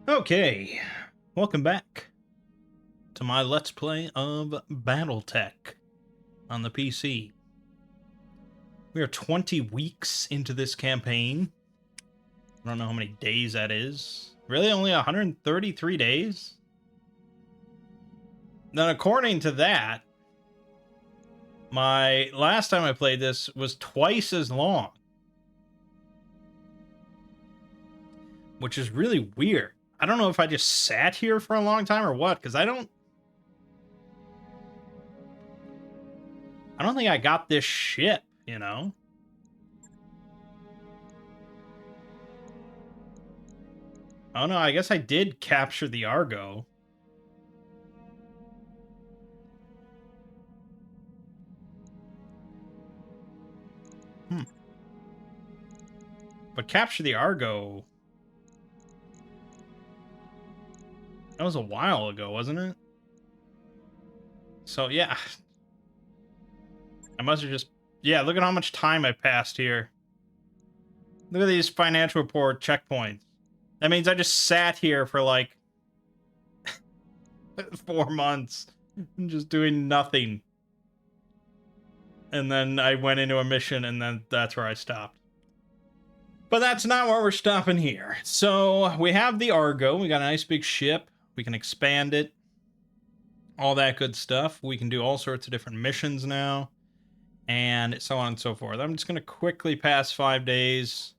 Okay, welcome back to my Let's Play of Battletech on the PC. We are 20 weeks into this campaign. I don't know how many days that is. Really, only 133 days? Then according to that, my last time I played this was twice as long. Which is really weird. I don't know if I just sat here for a long time or what, because I don't think I got this ship, you know? Oh no, I guess I did capture the Argo. But capture the Argo... That was a while ago, wasn't it? So, yeah. I must have just... Yeah, look at how much time I passed here. Look at these financial report checkpoints. That means I just sat here for, like... 4 months. Just doing nothing. And then I went into a mission, and then that's where I stopped. But that's not where we're stopping here. So, we have the Argo. We got a nice big ship. We can expand it. All that good stuff. We can do all sorts of different missions now. And so on and so forth. I'm just going to quickly pass 5 days.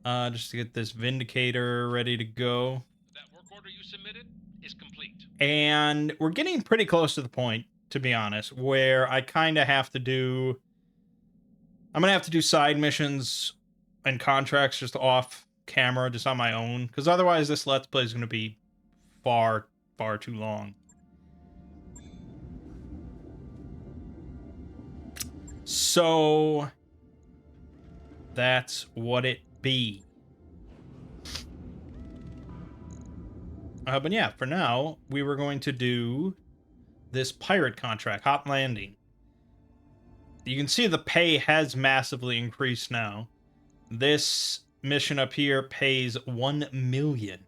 Just to get this Vindicator ready to go. That work order you submitted is complete. And we're getting pretty close to the point, to be honest, where I kind of have to do... I'm going to have to do side missions and contracts just off camera, just on my own. Because otherwise this Let's Play is going to be far, far too long. So... that's what it be. But yeah, for now, we were going to do this pirate contract, Hot Landing. You can see the pay has massively increased now. This mission up here pays 1 million.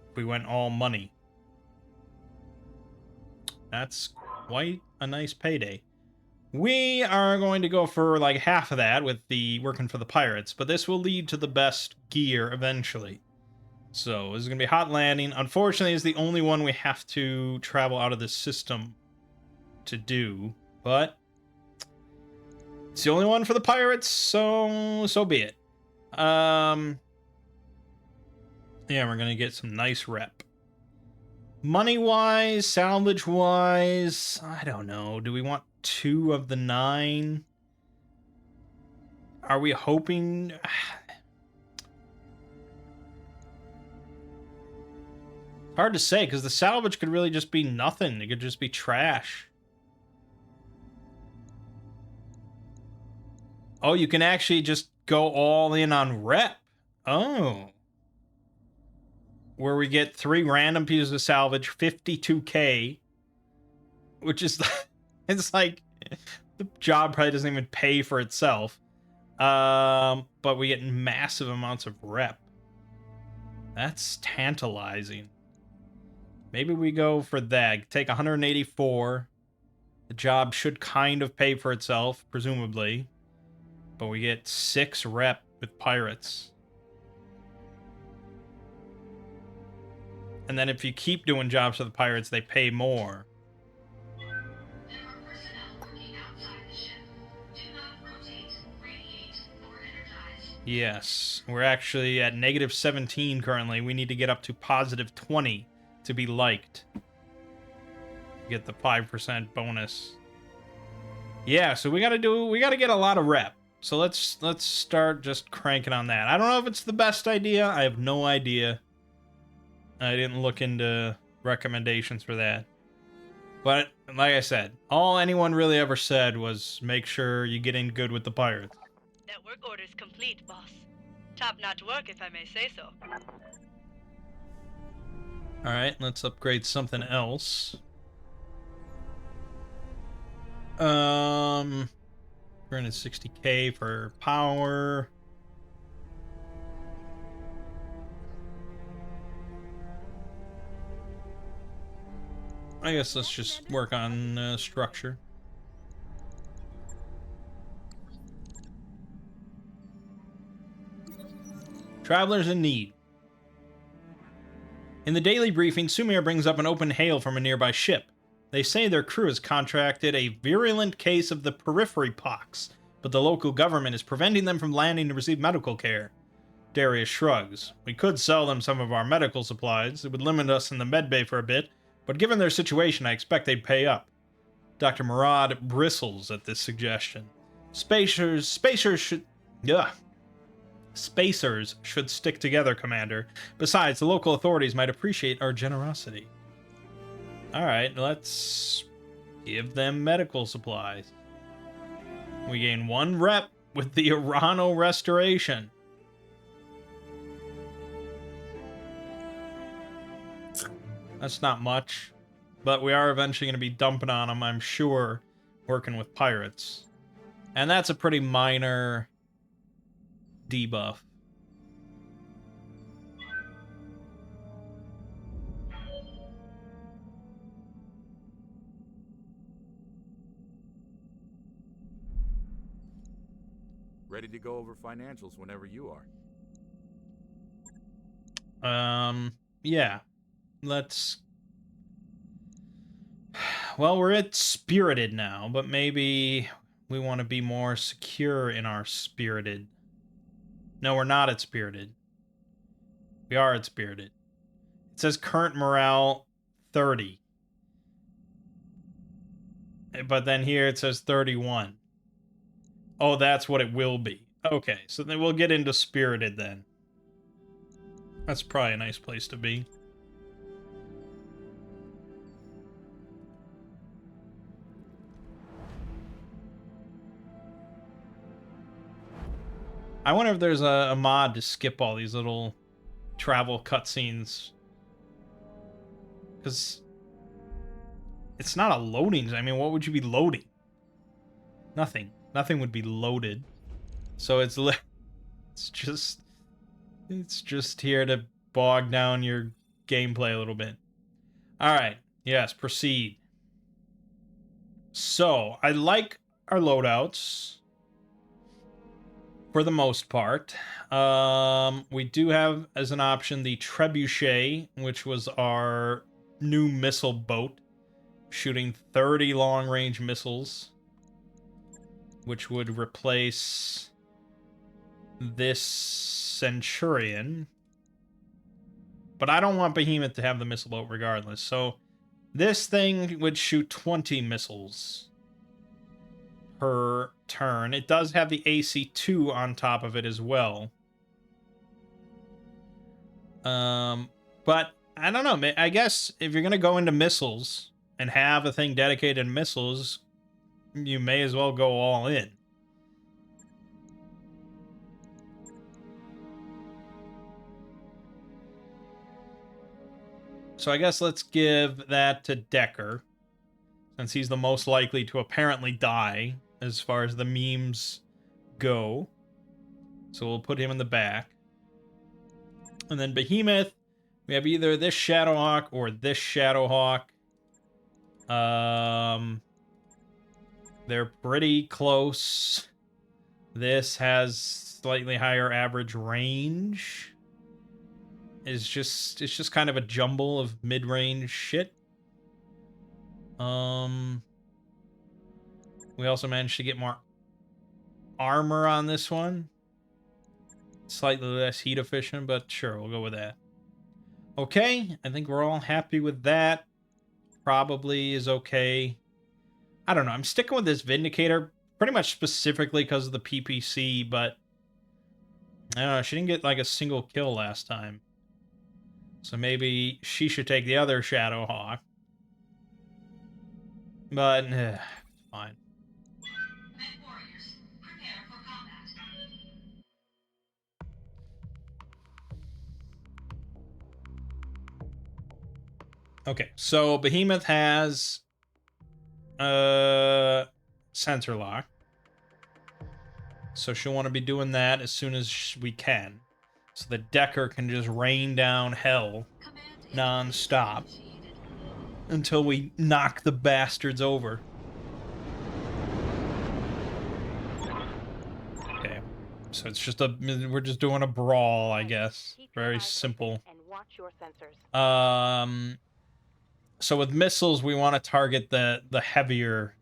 If we went all money. That's quite a nice payday. We are going to go for like half of that with the working for the pirates, but this will lead to the best gear eventually. So this is going to be Hot Landing. Unfortunately, it's the only one we have to travel out of this system to do, but it's the only one for the pirates, so be it. Yeah, we're going to get some nice rep. Money-wise, salvage-wise, I don't know. Do we want 2 of the 9? Are we hoping... Hard to say, because the salvage could really just be nothing. It could just be trash. Oh, you can actually just go all in on rep. Oh. Where we get 3 random pieces of salvage, 52k. Which is... it's like... the job probably doesn't even pay for itself. But we get massive amounts of rep. That's tantalizing. Maybe we go for that. Take 184. The job should kind of pay for itself, presumably. But we get 6 rep with pirates. And then if you keep doing jobs for the pirates, they pay more. Yes, we're actually at negative 17 currently. We need to get up to positive 20 to be liked. Get the 5% bonus. Yeah, so we gotta get a lot of rep. So let's start just cranking on that. I don't know if it's the best idea. I have no idea. I didn't look into recommendations for that. But like I said, all anyone really ever said was make sure you get in good with the pirates. That work order's complete, boss. Top-notch work, if I may say so. Alright, let's upgrade something else. 360k for power. I guess let's just work on structure. Travelers in need. In the daily briefing, Sumir brings up an open hail from a nearby ship. They say their crew has contracted a virulent case of the periphery pox, but the local government is preventing them from landing to receive medical care. Darius shrugs. We could sell them some of our medical supplies. It would limit us in the medbay for a bit, but given their situation, I expect they'd pay up. Dr. Murad bristles at this suggestion. Spacers should stick together, Commander. Besides, the local authorities might appreciate our generosity. Alright, let's give them medical supplies. We gain 1 rep with the Urano Restoration. That's not much, but we are eventually going to be dumping on them, I'm sure, working with pirates. And that's a pretty minor debuff. Ready to go over financials whenever you are. Yeah. Let's... Well, we're at Spirited now, but maybe we want to be more secure in our Spirited. No, we're not at Spirited. We are at Spirited. It says current morale 30. But then here it says 31. Oh, that's what it will be. Okay, so then we'll get into Spirited then. That's probably a nice place to be. I wonder if there's a mod to skip all these little travel cutscenes. Because it's not a loading. I mean, what would you be loading? Nothing. Nothing would be loaded. So it's just here to bog down your gameplay a little bit. All right. Yes, proceed. So, I like our loadouts for the most part. We do have as an option the Trebuchet, which was our new missile boat, shooting 30 long-range missiles, which would replace this Centurion. But I don't want Behemoth to have the missile boat regardless, so this thing would shoot 20 missiles per turn. It does have the AC-2 on top of it as well. But I don't know. I guess if you're going to go into missiles and have a thing dedicated to missiles, you may as well go all in. So I guess let's give that to Decker, since he's the most likely to apparently die as far as the memes go. So we'll put him in the back. And then Behemoth, we have either this Shadowhawk or this Shadowhawk. They're pretty close. This has slightly higher average range. It's just kind of a jumble of mid-range shit. We also managed to get more armor on this one. Slightly less heat efficient, but sure, we'll go with that. Okay, I think we're all happy with that. Probably is okay. I don't know, I'm sticking with this Vindicator pretty much specifically because of the PPC, but I don't know, she didn't get like a single kill last time. So maybe she should take the other Shadowhawk. But, fine. Warriors, prepare for combat. Okay, so Behemoth has sensor lock. So she'll want to be doing that as soon as we can. So the Decker can just rain down hell non-stop. until we knock the bastards over. Okay, so it's just we're just doing a brawl, I guess. Very simple. And watch your sensors. So with missiles, we want to target the heavier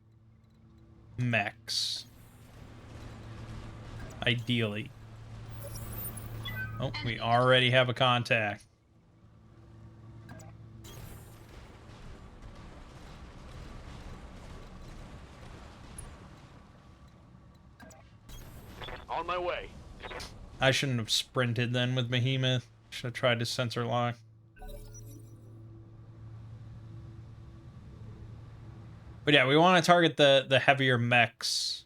mechs. Ideally. Oh, we already have a contact. On my way. I shouldn't have sprinted then with Behemoth. Should have tried to sensor lock. But yeah, we want to target the heavier mechs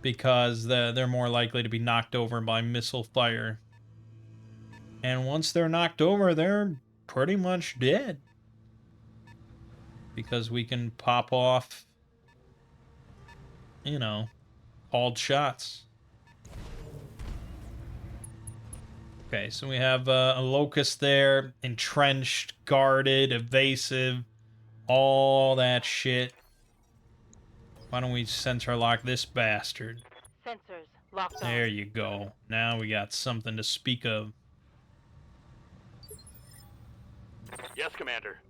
because they're more likely to be knocked over by missile fire. And once they're knocked over, they're pretty much dead. Because we can pop off, you know, called shots. Okay, so we have a locust there, entrenched, guarded, evasive, all that shit. Why don't we sensor lock this bastard? Sensors locked on. There you go. Now we got something to speak of. Yes, Commander.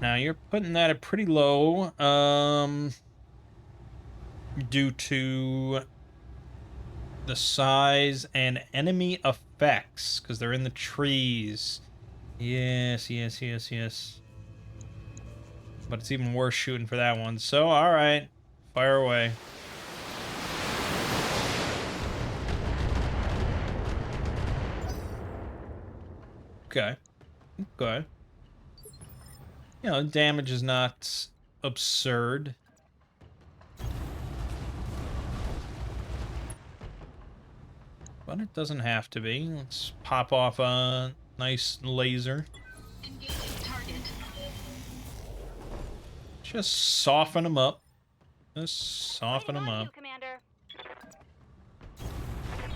Now you're putting that at pretty low, due to the size and enemy effects, because they're in the trees. Yes. But it's even worse shooting for that one. So, alright. Fire away. Okay. Okay. You know, damage is not absurd. But it doesn't have to be. Let's pop off a nice laser. Engaging target. Just soften them up. Just soften them Waiting on up. you, Commander.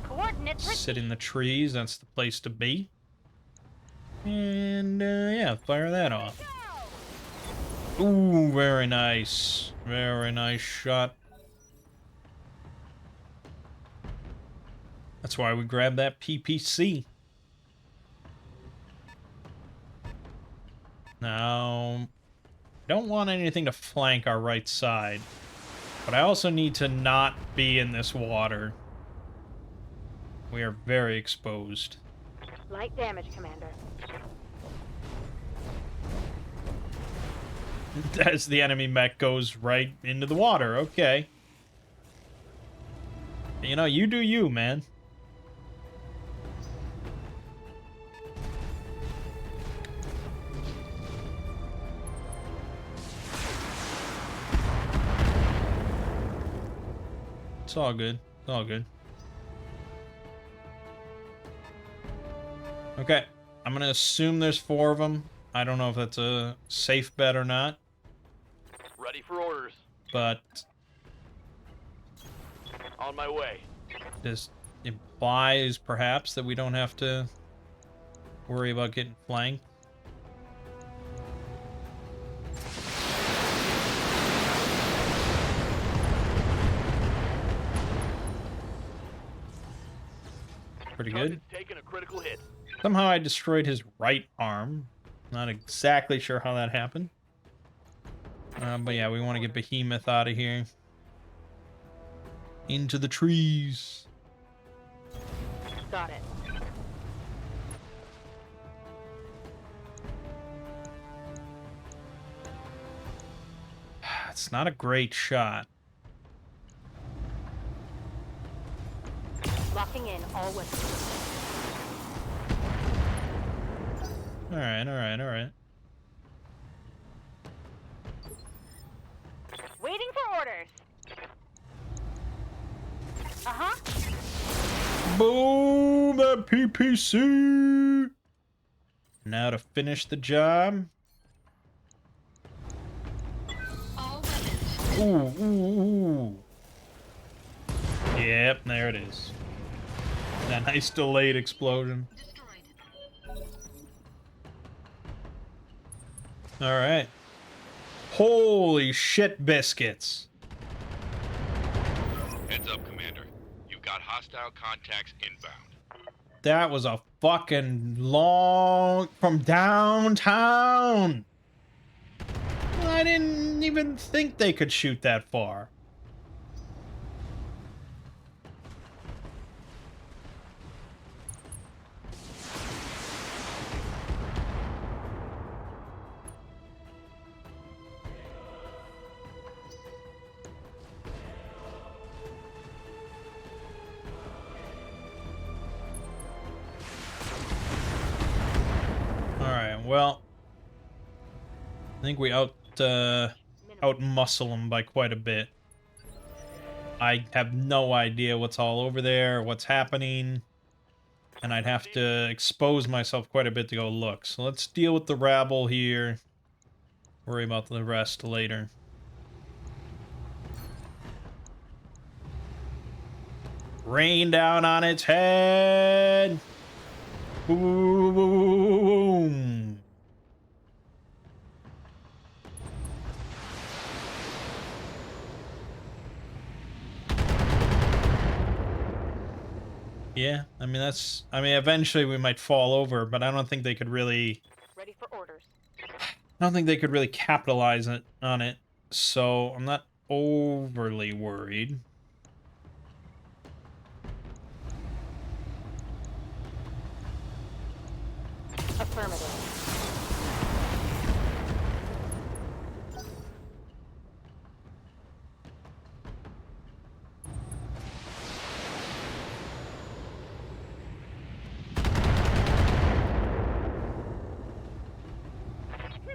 Coordinates Sit in the trees. That's the place to be. And, yeah, fire that off. Ooh, very nice. Very nice shot. That's why we grabbed that PPC. Now, I don't want anything to flank our right side, but I also need to not be in this water. We are very exposed. Light damage, Commander. As the enemy mech goes right into the water. Okay. You know, you do you, man. It's all good. It's all good. Okay. I'm going to assume there's 4 of them. I don't know if that's a safe bet or not. Ready for orders. But On my way. this implies perhaps that we don't have to worry about getting flanked. Pretty good. Target's taking a critical hit. Somehow I destroyed his right arm. Not exactly sure how that happened. But yeah, we want to get Behemoth out of here. Into the trees. Got it. It's not a great shot. Locking in all weapons. Alright. Waiting for orders. Boom! That PPC! Now to finish the job. All weapons. Ooh. Yep, there it is. That nice delayed explosion. Destroyed. All right. Holy shit biscuits. Heads up, Commander. You've got hostile contacts inbound. That was a fucking long from downtown. I didn't even think they could shoot that far. Alright, well, I think we out-muscle them by quite a bit. I have no idea what's all over there, what's happening, and I'd have to expose myself quite a bit to go look. So let's deal with the rabble here. Worry about the rest later. Rain down on its head! Boom! Yeah, I mean, eventually we might fall over, but I don't think they could really... Ready for orders. I don't think they could really capitalize on it, so I'm not overly worried. Affirmative.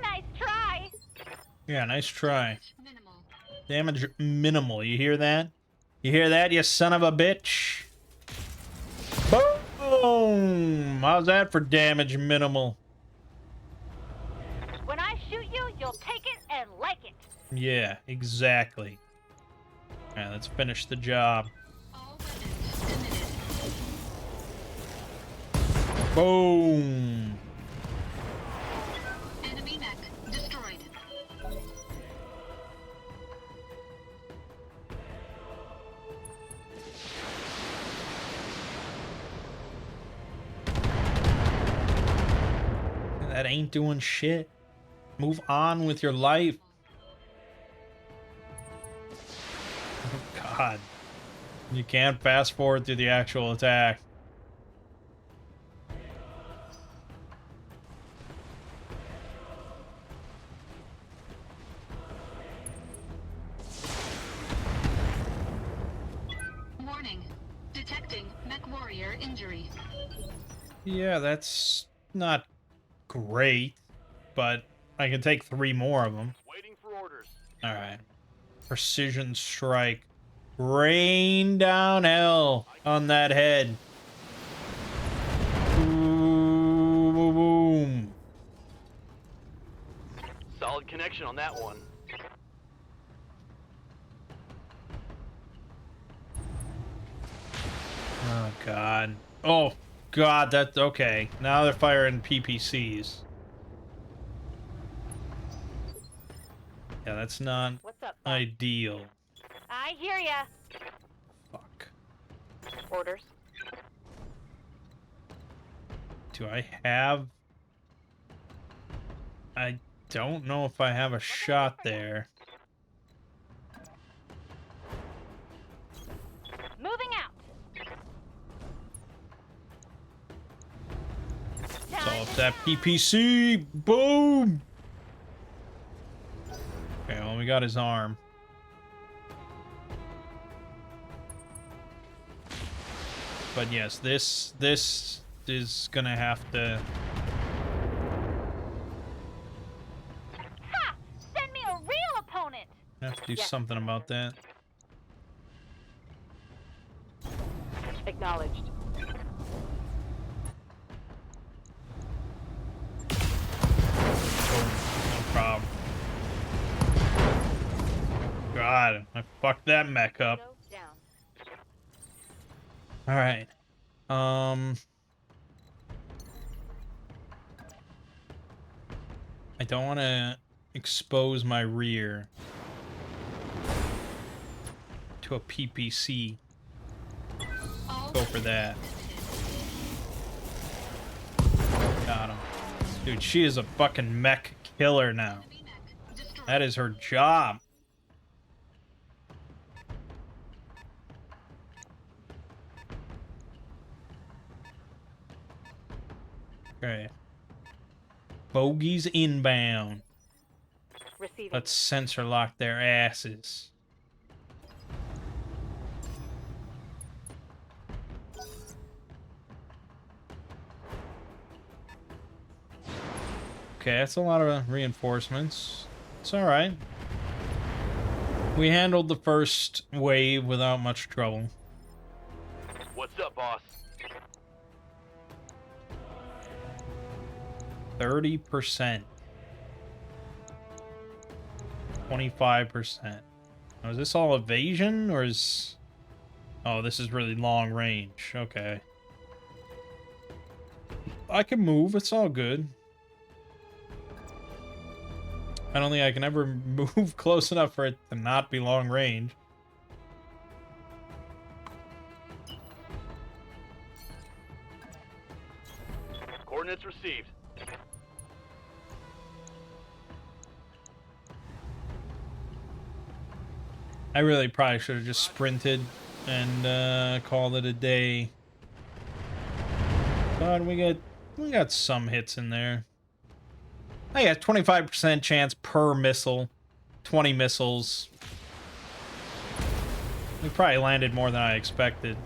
Nice try. Yeah, nice try. Minimal. Damage minimal, you hear that? You hear that, you son of a bitch? Boom! How's that for damage minimal? When I shoot you, you'll take it and like it. Yeah, exactly. Alright, let's finish the job. All weapons emitted. Boom! Enemy mech destroyed. That ain't doing shit. Move on with your life. Oh, God. You can't fast forward through the actual attack. Warning. Detecting mech warrior injury. Yeah, that's not great, but I can take 3 more of them. Waiting for orders. Alright. Precision strike. Rain down hell on that head. Boom. Solid connection on that one. Oh, God. Oh, God, that's okay. Now they're firing PPCs. Yeah, that's not What's up, Bob? ideal. I hear ya. Fuck. Orders. Do I have... I don't know if I have a shot there. Moving out. So it's that PPC. Boom. Okay, well, we got his arm. But yes, this is gonna have to... Ha! Send me a real opponent. Have to do Yes, something about that. Acknowledged. Oh, no problem. God, I fucked that mech up. Go down. All right. I don't want to expose my rear to a PPC. All Go for that. Got him. Dude, she is a fucking mech killer now. enemy mech destroyed. That is her job. Okay. Bogies inbound. Receiving. Let's sensor lock their asses. Okay, that's a lot of reinforcements. It's alright. We handled the first wave without much trouble. What's up, boss? 30%. 25%. Now, is this all evasion, or is... Oh, this is really long range. Okay. I can move. It's all good. I don't think I can ever move close enough for it to not be long range. Coordinates received. I really probably should have just sprinted and called it a day. But we got some hits in there. I got 25% chance per missile. 20 missiles. We probably landed more than I expected.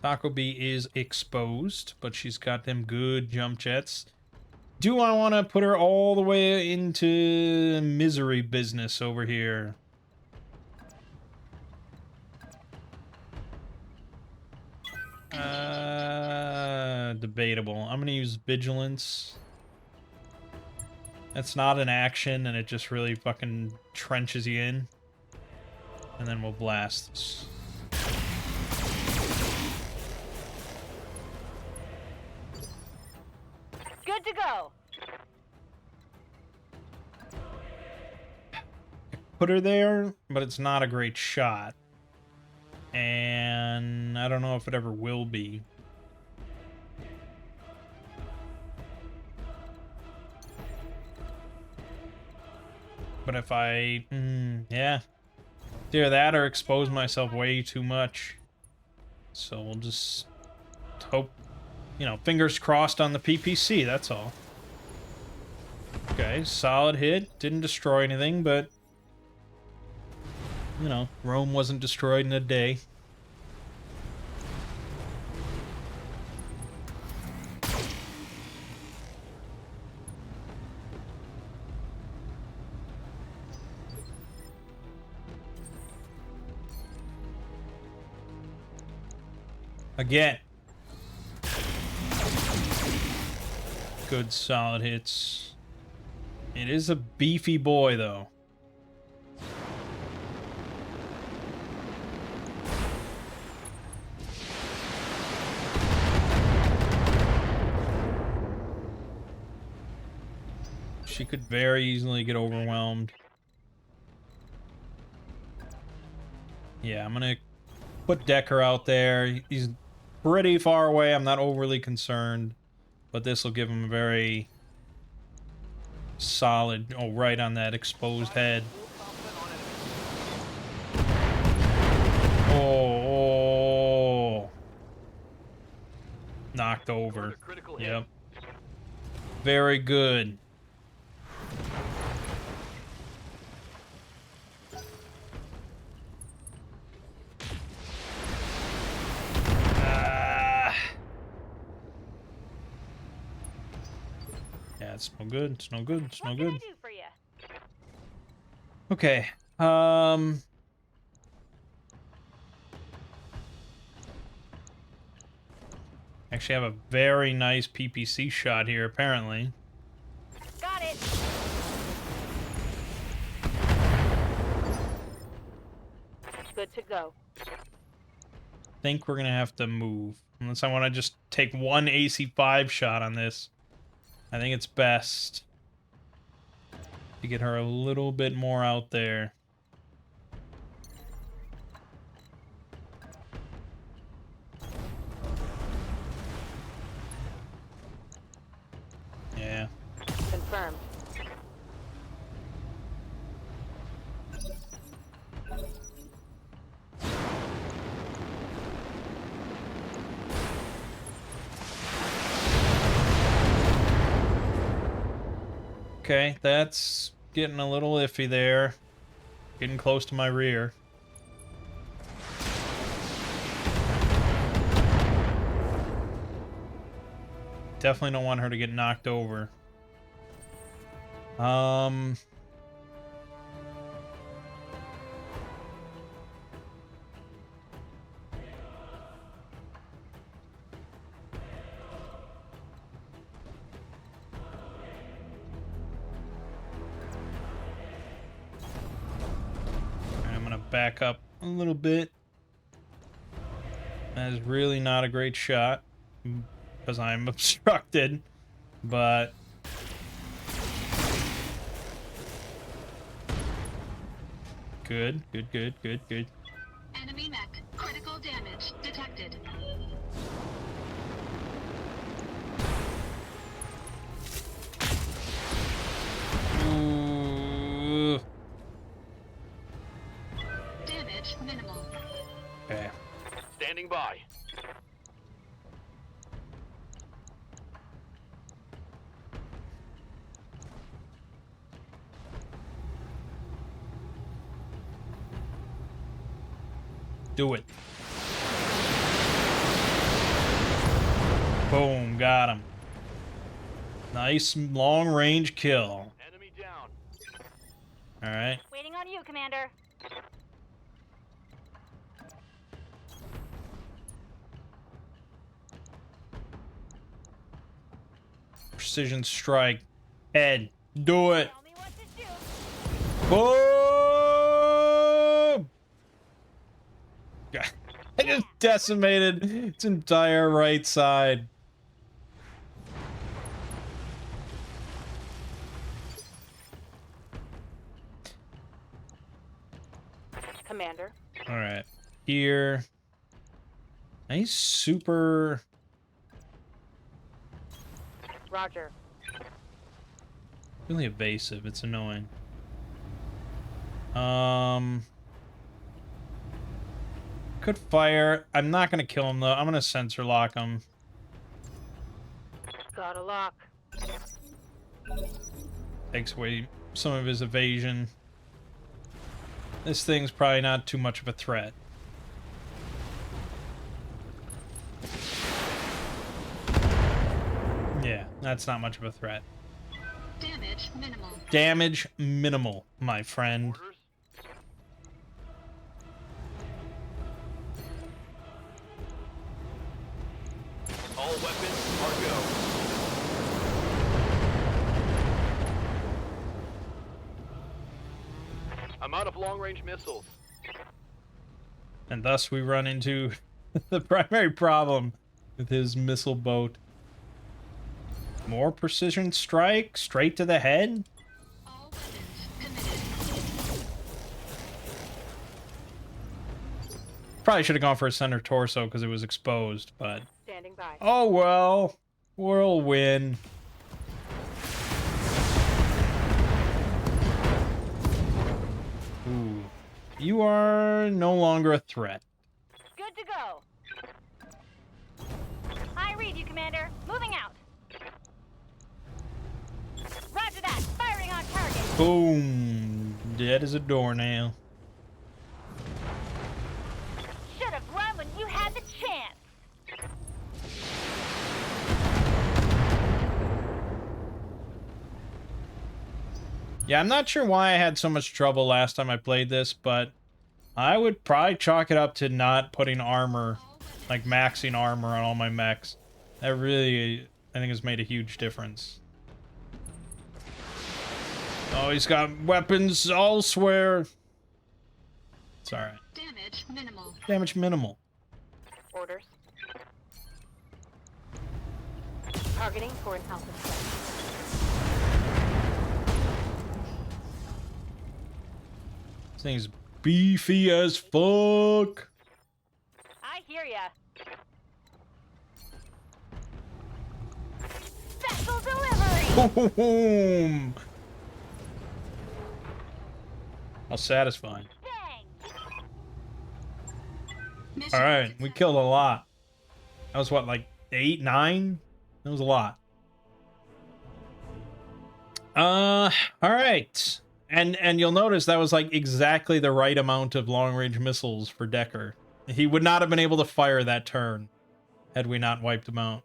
Taco Bee is exposed, but she's got them good jump jets. Do I want to put her all the way into misery business over here? Debatable. I'm going to use vigilance. That's not an action, and it just really fucking trenches you in. And then we'll blast this. Good to go. Put her there, but it's not a great shot. And I don't know if it ever will be. But if I... yeah. Either that or expose myself way too much. So we'll just hope... You know, fingers crossed on the PPC, that's all. Okay, solid hit. Didn't destroy anything, but... You know, Rome wasn't destroyed in a day. Again. Good solid hits. It is a beefy boy, though. She could very easily get overwhelmed. Yeah, I'm gonna put Decker out there. He's pretty far away. I'm not overly concerned. But this will give him a very solid... Oh, right on that exposed head. Oh. Knocked over. Critical hit. Yep. Very good. Yeah, it's no good. It's no good. It's no What can I good. do for you? Okay. Actually, I have a very nice PPC shot here, apparently. Got it. Good to go. Think we're gonna have to move. Unless I want to just take one AC-5 shot on this. I think it's best to get her a little bit more out there. Yeah. Confirmed. Okay, that's getting a little iffy there. Getting close to my rear. Definitely don't want her to get knocked over. I'm gonna back up a little bit. That is really not a great shot because I'm obstructed, but good. Enemy mech. Critical damage detected. Ooh. Damage minimal. Okay. Standing by. Do it. Boom, got him. Nice long range kill. Enemy down. Alright. Waiting on you, Commander. Precision strike. Head. Do it. Tell me what to do. Boom! God, I just decimated its entire right side. Commander. Alright. Here. Nice super... Roger. Really evasive. It's annoying. Could fire. I'm not gonna kill him though. I'm gonna sensor lock him. Got a lock. Takes away some of his evasion. This thing's probably not too much of a threat. Yeah, that's not much of a threat. Damage minimal. Damage minimal, my friend. Orders. All weapons are go. I'm out of long-range missiles. And thus we run into the primary problem with his missile boat. More precision strike, straight to the head. All weapons committed. Probably should have gone for a center torso because it was exposed, but Standing by. oh well. We'll win. Ooh. You are no longer a threat. Good to go. I read you, Commander. Moving out. Roger that. Firing on target. Boom. Dead as a doornail. Should have run when you had the chance. Yeah, I'm not sure why I had so much trouble last time I played this, but I would probably chalk it up to not putting armor, like maxing armor on all my mechs. That really, I think, has made a huge difference. Oh, he's got weapons elsewhere. It's alright. Damage minimal. Damage minimal. Orders. Targeting for an alpha strike. This thing's beefy as fuck. I hear ya. Special delivery! Boom! How satisfying. Bang! Mission All right, we successful. killed a lot. That was what, like 8, 9? That was a lot. All right. And you'll notice that was like exactly the right amount of long-range missiles for Decker. He would not have been able to fire that turn had we not wiped him out.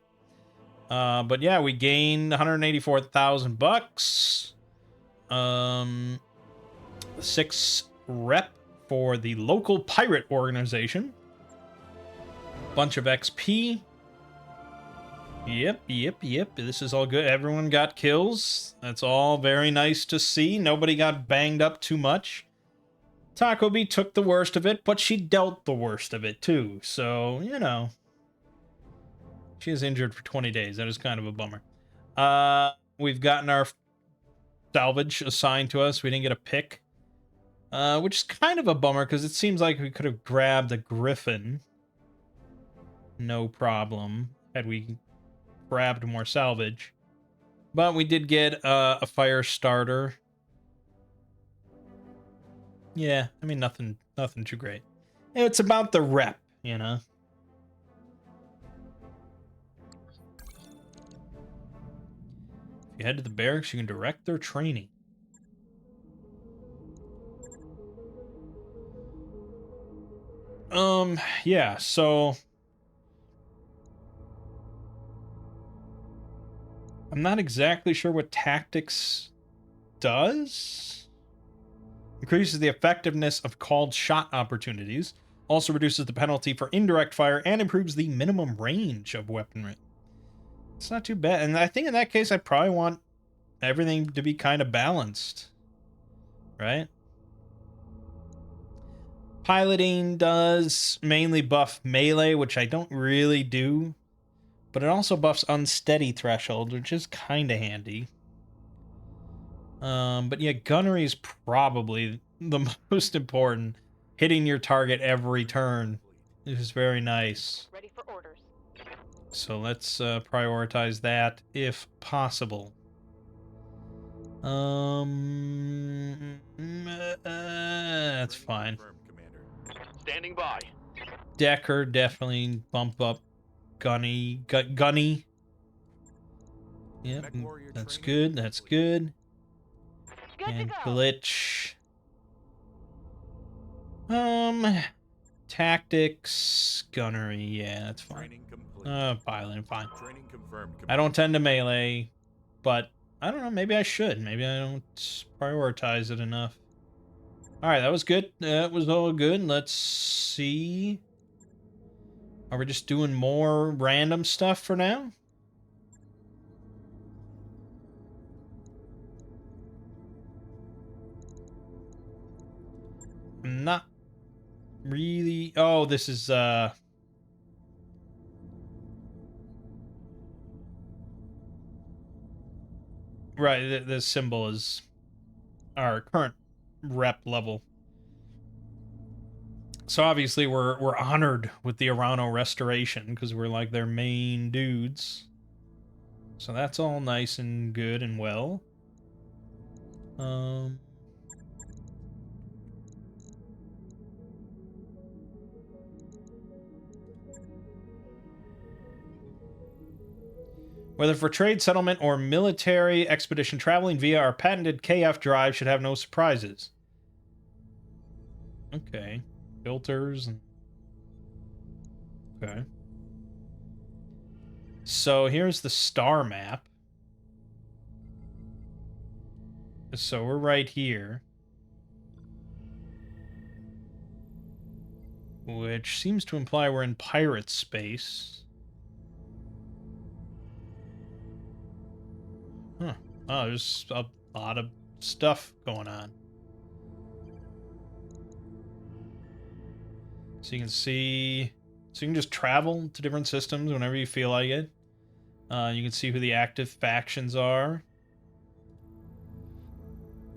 But yeah, we gained 184,000 bucks. 6 rep for the local pirate organization. Bunch of XP. Yep. This is all good. Everyone got kills. That's all very nice to see. Nobody got banged up too much. Taco Bee took the worst of it, but she dealt the worst of it too. So, you know. She is injured for 20 days. That is kind of a bummer. We've gotten our salvage assigned to us. We didn't get a pick. Which is kind of a bummer because it seems like we could have grabbed a Griffin. No problem. Had we grabbed more salvage. But we did get a fire starter. Yeah, I mean, nothing too great. It's about the rep, you know? If you head to the barracks, you can direct their training. Yeah, so I'm not exactly sure what tactics does. Increases the effectiveness of called shot opportunities. Also reduces the penalty for indirect fire and improves the minimum range of weaponry. It's not too bad. And I think in that case, I probably want everything to be kind of balanced. Right? Piloting does mainly buff melee, which I don't really do. But it also buffs unsteady threshold, which is kind of handy. But yeah, gunnery is probably the most important. Hitting your target every turn is very nice. Ready for orders. So let's prioritize that if possible. That's fine. Confirmed, Commander. Standing by. Decker definitely bump up Gunny. Gunny. Yep, Mech warrior that's training good. That's complete. good. Good to And go. glitch. Tactics, gunnery. Yeah, that's fine. Training complete. Piloting, fine. Training confirmed, Commander. I don't tend to melee, but I don't know. Maybe I should. Maybe I don't prioritize it enough. All right, that was good. That was all good. Let's see. Are we just doing more random stuff for now? I'm not really. Oh, this is right. The symbol is our current rep level. So obviously we're honored with the Arano restoration because we're like their main dudes. So that's all nice and good and well. Whether for trade, settlement, or military expedition, traveling via our patented KF drive should have no surprises. Okay. Filters. And... Okay. So here's the star map. So we're right here. Which seems to imply we're in pirate space. Huh. Oh, there's a lot of stuff going on. So you can see... So you can just travel to different systems whenever you feel like it. You can see who the active factions are.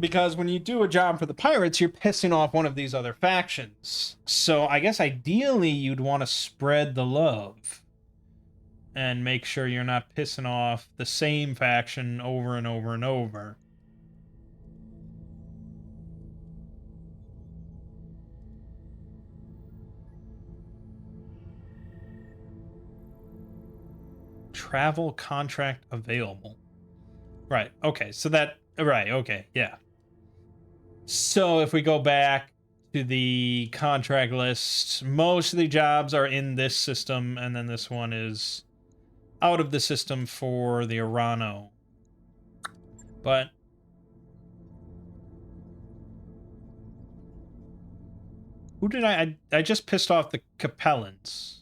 Because when you do a job for the pirates, you're pissing off one of these other factions. So I guess ideally you'd want to spread the love and make sure you're not pissing off the same faction over and over and over. Travel contract available. Right, okay, so that... Right, okay, yeah. So if we go back to the contract list, most of the jobs are in this system, and then this one is out of the system for the Arano. But who did I just pissed off the Capellans.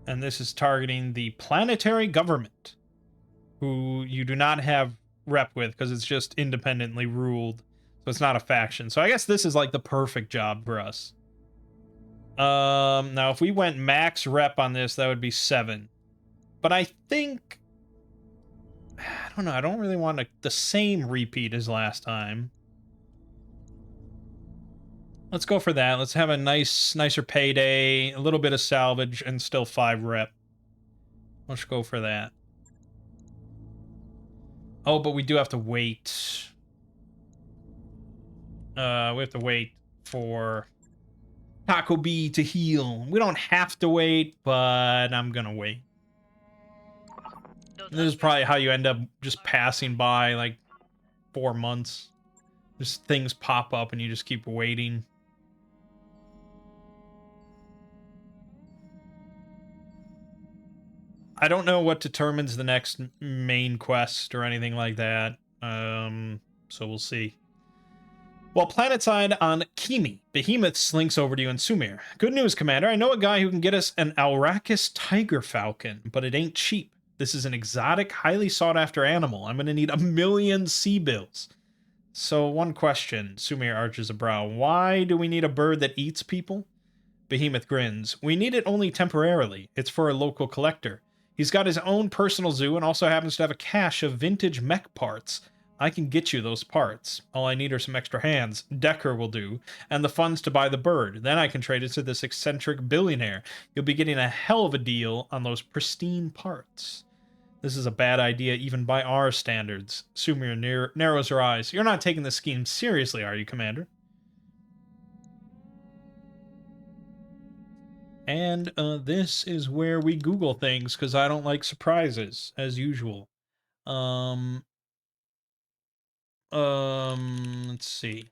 And this is targeting the planetary government, who you do not have rep with because it's just independently ruled. So it's not a faction. So I guess this is like the perfect job for us. Now if we went max rep on this, that would be 7. But I think... I don't know, I don't really want the same repeat as last time. Let's go for that. Let's have a nicer payday, a little bit of salvage, and still 5 rep. Let's go for that. Oh, but we do have to wait. We have to wait for Taco B to heal. We don't have to wait, but I'm gonna wait. This is probably how you end up just passing by, like, 4 months. Just things pop up and you just keep waiting. I don't know what determines the next main quest or anything like that. So we'll see. Well, planetside on Kimi, Behemoth slinks over to you in Sumir. Good news, Commander. I know a guy who can get us an Alrakis Tiger Falcon, but it ain't cheap. This is an exotic, highly sought-after animal. I'm going to need 1,000,000 sea bills. So, one question. Sumir arches a brow. Why do we need a bird that eats people? Behemoth grins. We need it only temporarily. It's for a local collector. He's got his own personal zoo and also happens to have a cache of vintage mech parts. I can get you those parts. All I need are some extra hands. Decker will do. And the funds to buy the bird. Then I can trade it to this eccentric billionaire. You'll be getting a hell of a deal on those pristine parts. This is a bad idea even by our standards. Sumir narrows her eyes. You're not taking this scheme seriously, are you, Commander? And this is where we Google things, because I don't like surprises, as usual. Let's see.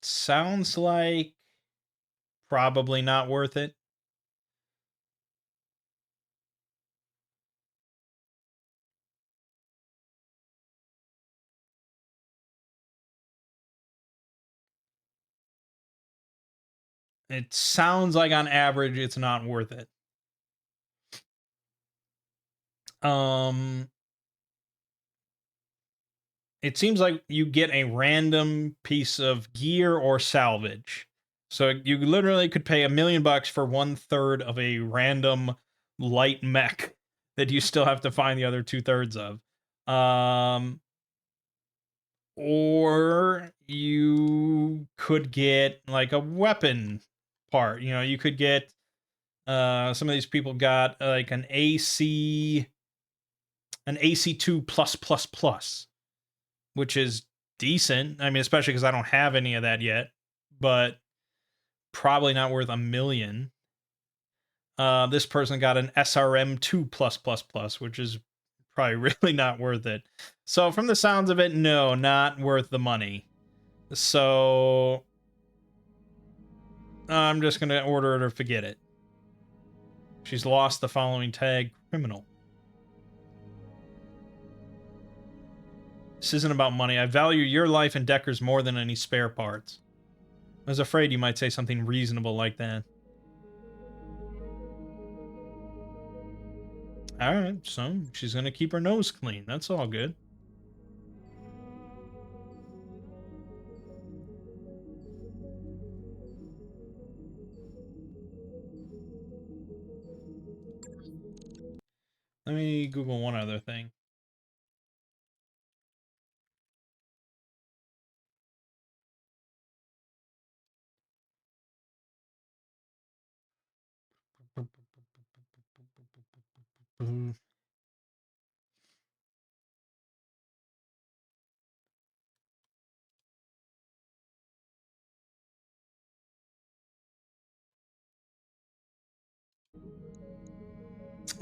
Sounds like probably not worth it. It sounds like on average it's not worth it. It seems like you get a random piece of gear or salvage. So you literally could pay $1,000,000 for 1/3 of a random light mech that you still have to find the other 2/3 of. Or you could get like a weapon part. You know, you could get some of these people got like an AC2 plus, which is decent. I mean, especially because I don't have any of that yet, but probably not worth $1,000,000. This person got an SRM2 plus, which is probably really not worth it. So from the sounds of it, no, not worth the money. So I'm just going to order her to forget it. She's lost the following tag: criminal. This isn't about money. I value your life and Decker's more than any spare parts. I was afraid you might say something reasonable like that. Alright, so she's gonna keep her nose clean. That's all good. Let me Google one other thing.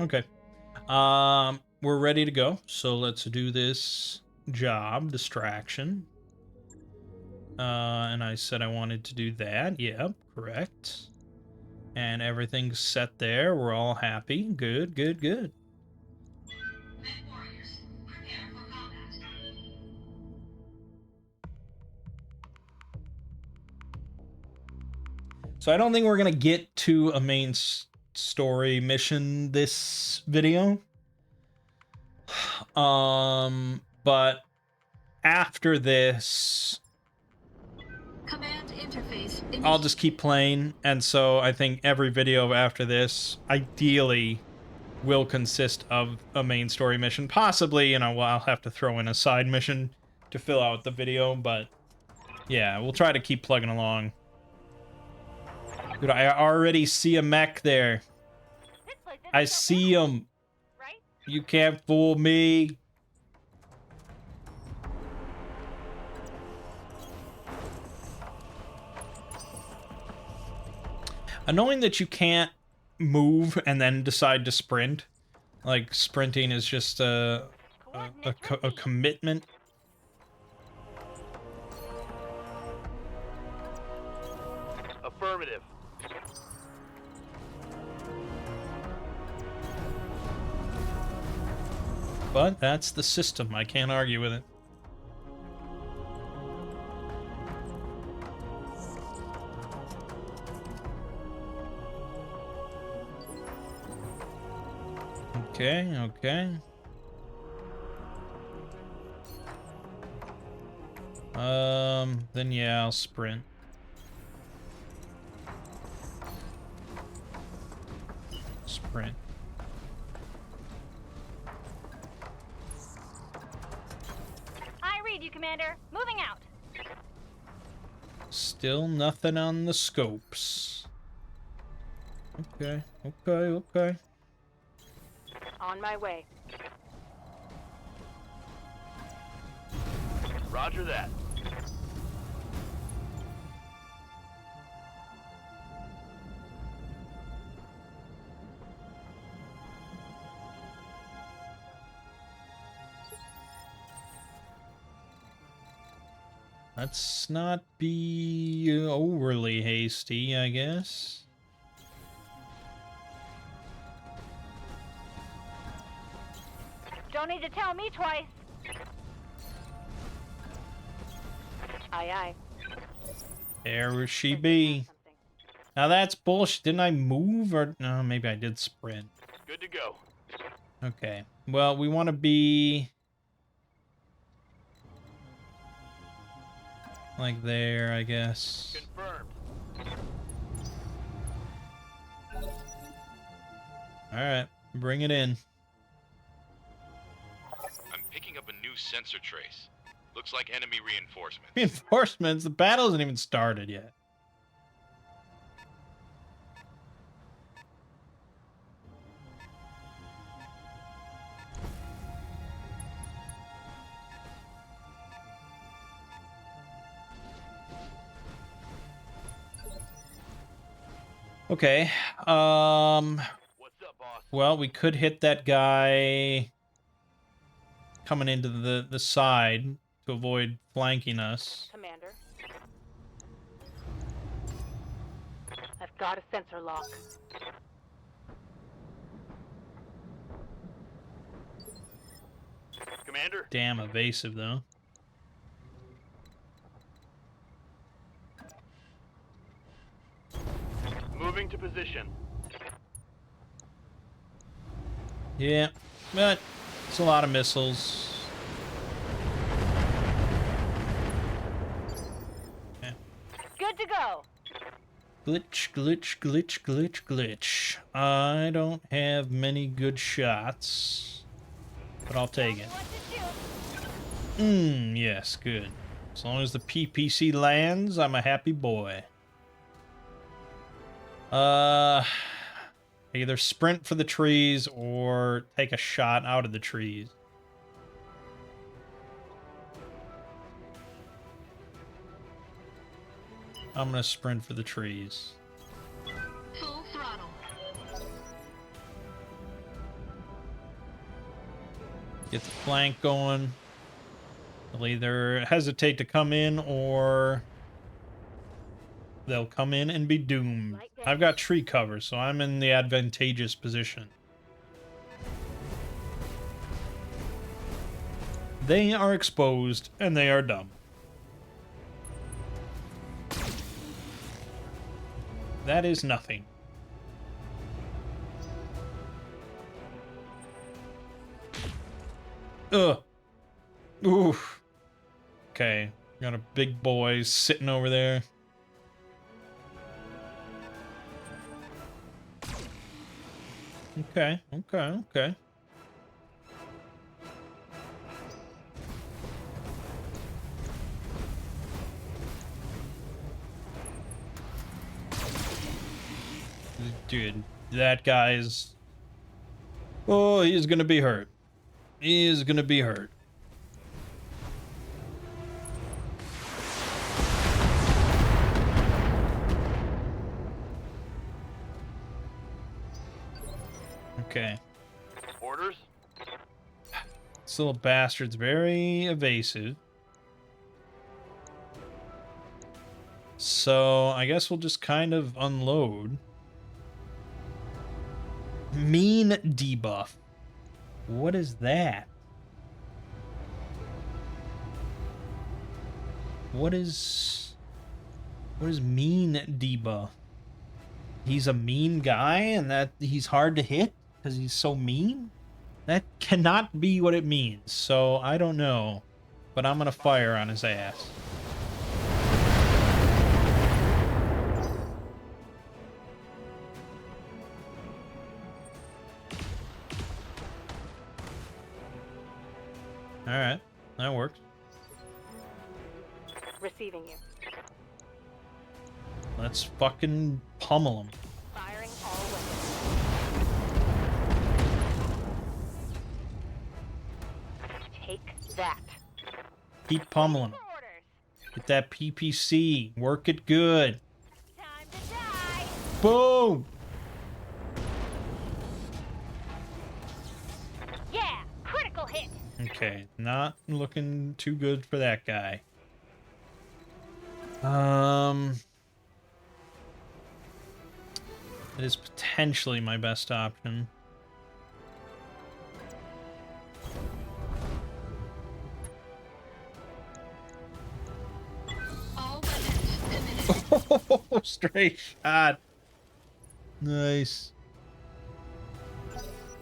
Okay. We're ready to go. So let's do this job distraction. And I said I wanted to do that. Yep, correct. And everything's set there. We're all happy. Good, good, good. Warriors, prepare for combat. So I don't think we're gonna get to a main story mission this video. But after this, Command interface. I'll just keep playing, and so I think every video after this, ideally, will consist of a main story mission. Possibly, you know, well, I'll have to throw in a side mission to fill out the video, but yeah, we'll try to keep plugging along. Dude, I already see a mech there. This place isn't I so see bad, him. right? You can't fool me. Annoying that you can't move and then decide to sprint. Like, sprinting is just a commitment. Affirmative. But that's the system. I can't argue with it. Okay, okay. Then yeah, I'll sprint. Sprint. I read you, Commander. Moving out. Still nothing on the scopes. Okay, okay, okay. On my way. Roger that. Let's not be overly hasty, I guess. Don't need to tell me twice. Aye, aye. There she be. Now that's bullshit. Didn't I move or no? Maybe I did sprint. Good to go. Okay. Well, we want to be like there, I guess. Confirmed. All right, bring it in. I'm picking up a new sensor trace. Looks like enemy reinforcements. Reinforcements. The battle hasn't even started yet. Okay. What's up, boss? Well, we could hit that guy coming into the side to avoid flanking us. Commander. I've got a sensor lock. Commander, Damn evasive, though. moving to position. Yeah, but it's a lot of missiles. Yeah. Good to go. Glitch, glitch, glitch, glitch, glitch. I don't have many good shots, but I'll take it. What to shoot. Yes, good. As long as the PPC lands, I'm a happy boy. Either sprint for the trees or take a shot out of the trees. I'm gonna sprint for the trees. Full throttle. Get the flank going. They'll either hesitate to come in or they'll come in and be doomed. I've got tree cover, so I'm in the advantageous position. They are exposed and they are dumb. That is nothing. Ugh. Oof. Okay. Got a big boy sitting over there. Okay, okay, okay. Dude, that guy's... Oh, he's gonna be hurt. He is gonna be hurt. Okay. Orders? This little bastard's very evasive. So, I guess we'll just kind of unload. Mean debuff. What is that? What is mean debuff? He's a mean guy and that he's hard to hit because he's so mean? That cannot be what it means, so I don't know. But I'm gonna fire on his ass. Alright, that works. Receiving you. Let's fucking pummel him. Firing all weapons. Take that. Keep pummeling him. Orders. Get that PPC. Work it good. Time to die. Boom! Yeah, critical hit. Okay, not looking too good for that guy. It is potentially my best option. All weapons committed. Oh, straight shot. Nice.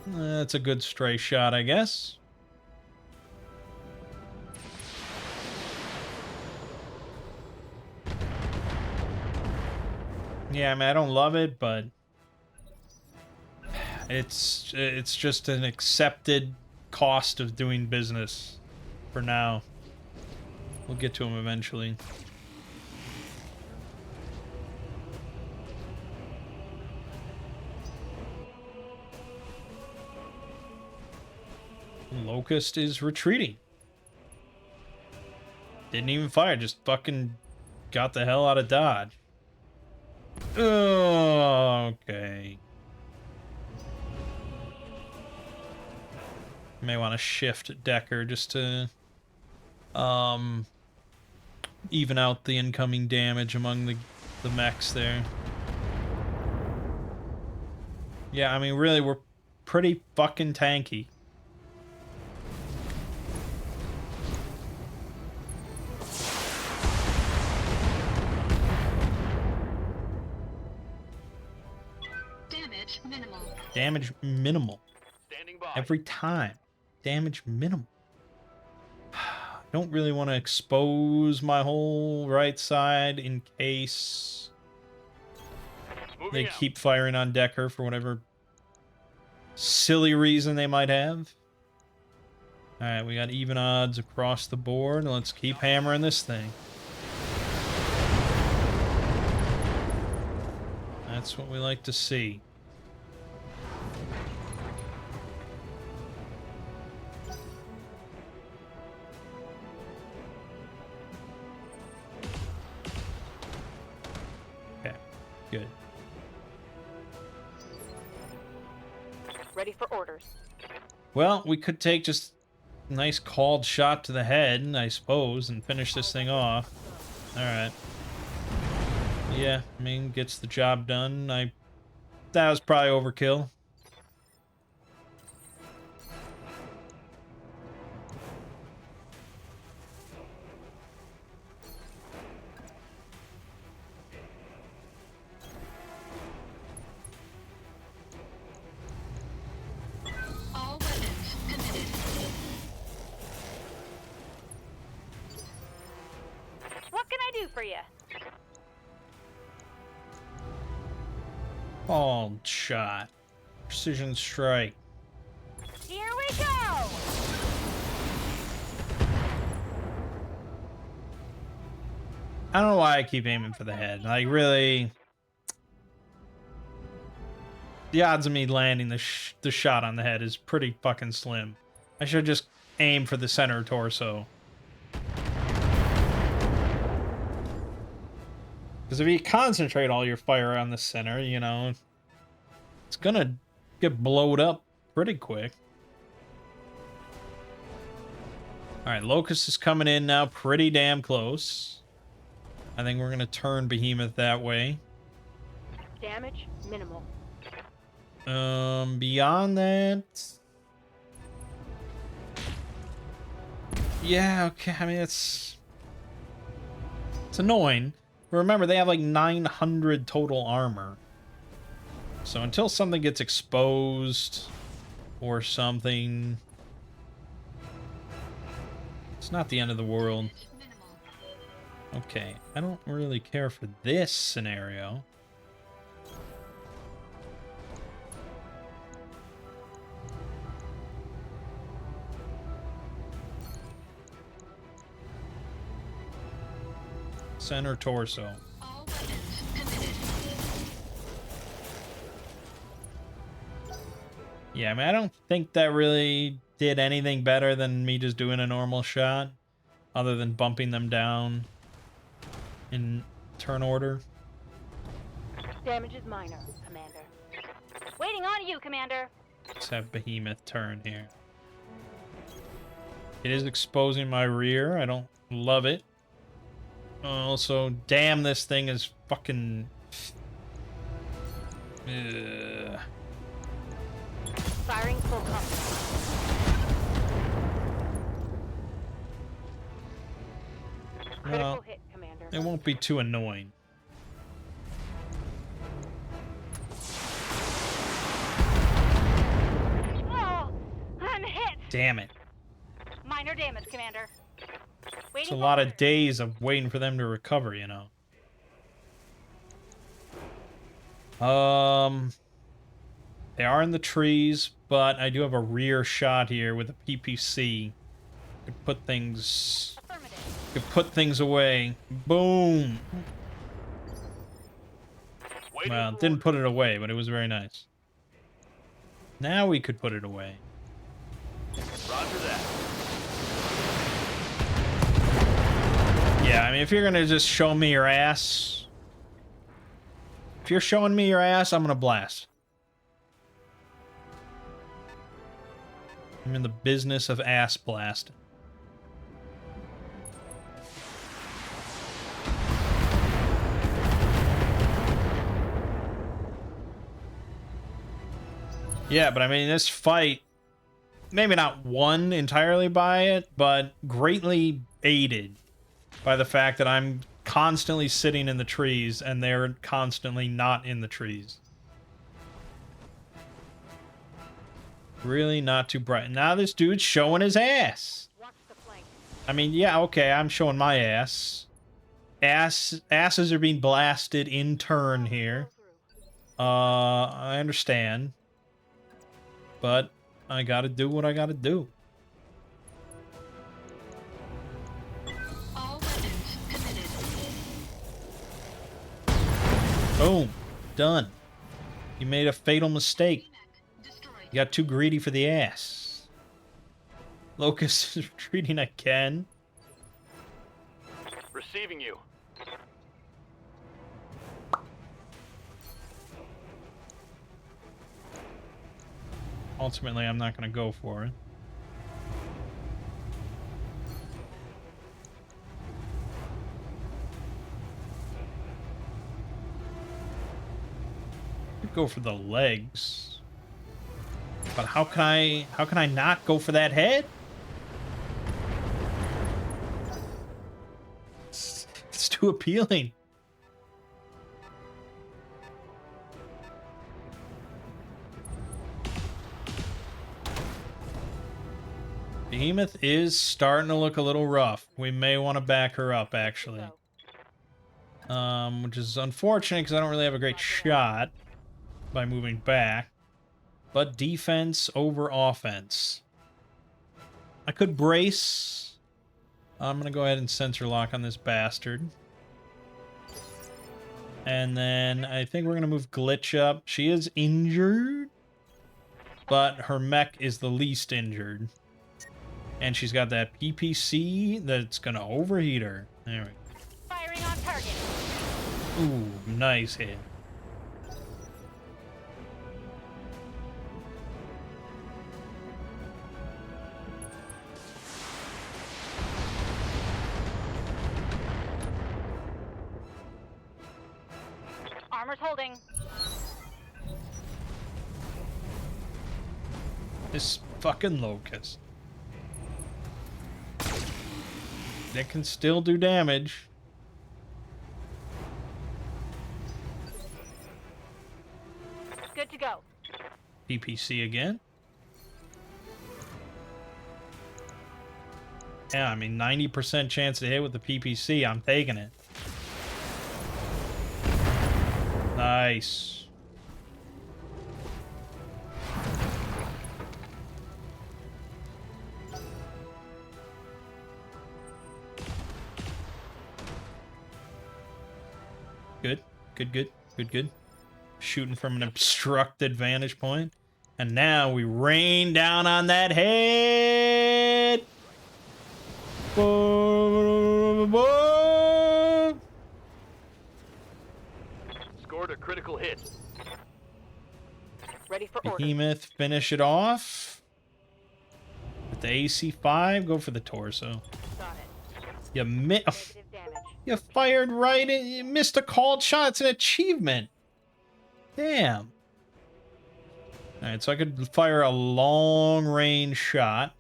That's a good stray shot, I guess. Yeah, I mean, I don't love it, but it's just an accepted cost of doing business for now. We'll get to him eventually. Locust is retreating. Didn't even fire, just fucking got the hell out of Dodge. Oh, okay. May want to shift Decker just to even out the incoming damage among the mechs there. Yeah, I mean, really, we're pretty fucking tanky. Damage minimal. Damage minimal. Standing by. Every time. Damage minimal. Don't really want to expose my whole right side in case Moving they out. keep firing on Decker for whatever silly reason they might have. Alright, we got even odds across the board. Let's keep hammering this thing. That's what we like to see. Okay, good. Ready for orders. Well, we could take just a nice called shot to the head, I suppose, and finish this thing off. Alright. Yeah, I mean, gets the job done. That was probably overkill. All weapons committed. What can I do for you? Called shot. Precision strike. Here we go! I don't know why I keep aiming for the head. Like, really... The odds of me landing the shot on the head is pretty fucking slim. I should just aim for the center torso. Because if you concentrate all your fire on the center, you know, it's gonna get blowed up pretty quick. Alright, Locust is coming in now pretty damn close. I think we're gonna turn Behemoth that way. Damage minimal. Beyond that... Yeah, okay, I mean, it's annoying. But remember, they have like 900 total armor. So until something gets exposed or something, it's not the end of the world. Minimal. Okay, I don't really care for this scenario. Center torso. All weapons committed. Yeah, I mean, I don't think that really did anything better than me just doing a normal shot, other than bumping them down in turn order. Damage is minor, Commander. Waiting on you, Commander. Let's have Behemoth turn here. It is exposing my rear. I don't love it. Also, damn, this thing is fucking... Ugh. Firing full complement. Critical Well, hit, Commander. it won't be too annoying. Oh, I'm hit. Damn it. Minor damage, Commander. It's Waiting a for lot orders. of days of waiting for them to recover, you know. They are in the trees, but I do have a rear shot here with a PPC. Could put things away. Boom. Waiting Well, for didn't put it away, but it was very nice. Now we could put it away. orders. Roger that. Yeah, I mean, if you're gonna just show me your ass, if you're showing me your ass, I'm gonna blast. I'm in the business of ass blasting. Yeah, but I mean, this fight, maybe not won entirely by it, but greatly aided by the fact that I'm constantly sitting in the trees and they're constantly not in the trees. Really not too bright. Now this dude's showing his ass. Watch the flank. I mean, yeah, okay, I'm showing my ass. Asses are being blasted in turn here. I understand. But I gotta do what I gotta do. All weapons committed. Boom. Done. You made a fatal mistake. Destroyed. You got too greedy for the ass. Locust is retreating again. Receiving you. Ultimately, I'm not going to go for it. Could go for the legs. But how can I not go for that head? It's too appealing. Behemoth is starting to look a little rough. We may want to back her up, actually. Which is unfortunate because I don't really have a great shot by moving back. But defense over offense. I could brace. I'm going to go ahead and sensor lock on this bastard. And then I think we're going to move Glitch up. She is injured, but her mech is the least injured. And she's got that PPC that's going to overheat her. There we go. Firing on target. Ooh, nice hit. Armor's holding. This fucking Locust. They can still do damage. Good to go. PPC again. Yeah, I mean, 90% chance to hit with the PPC. I'm taking it. Nice. Good, good, good, good, good. Shooting from an obstructed vantage point. And now we rain down on that head. Boom, boom. Scored a critical hit. Ready for order. Behemoth, finish it off. With the AC-5, go for the torso. Got it. You Negative damage. You fired right in. You missed a called shot. It's an achievement. Damn. Alright, so I could fire a long-range shot.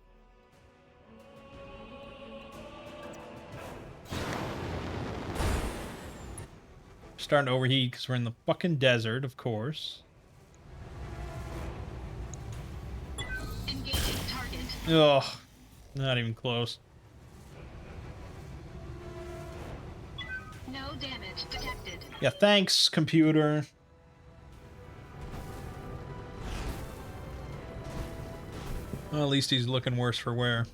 Starting to overheat because we're in the fucking desert, of course. Engaging target. Ugh. Not even close. No damage detected. Yeah, thanks, computer. Well, at least he's looking worse for wear.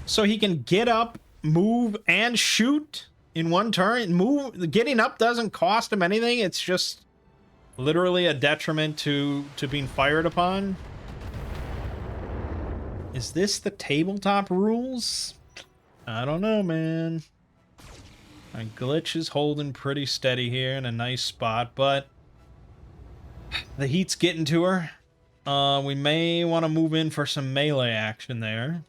So he can get up, move, and shoot in one turn. Getting up doesn't cost him anything. It's just literally a detriment to being fired upon. Is this the tabletop rules? I don't know, man. My Glitch is holding pretty steady here in a nice spot, but The heat's getting to her. We may want to move in for some melee action there.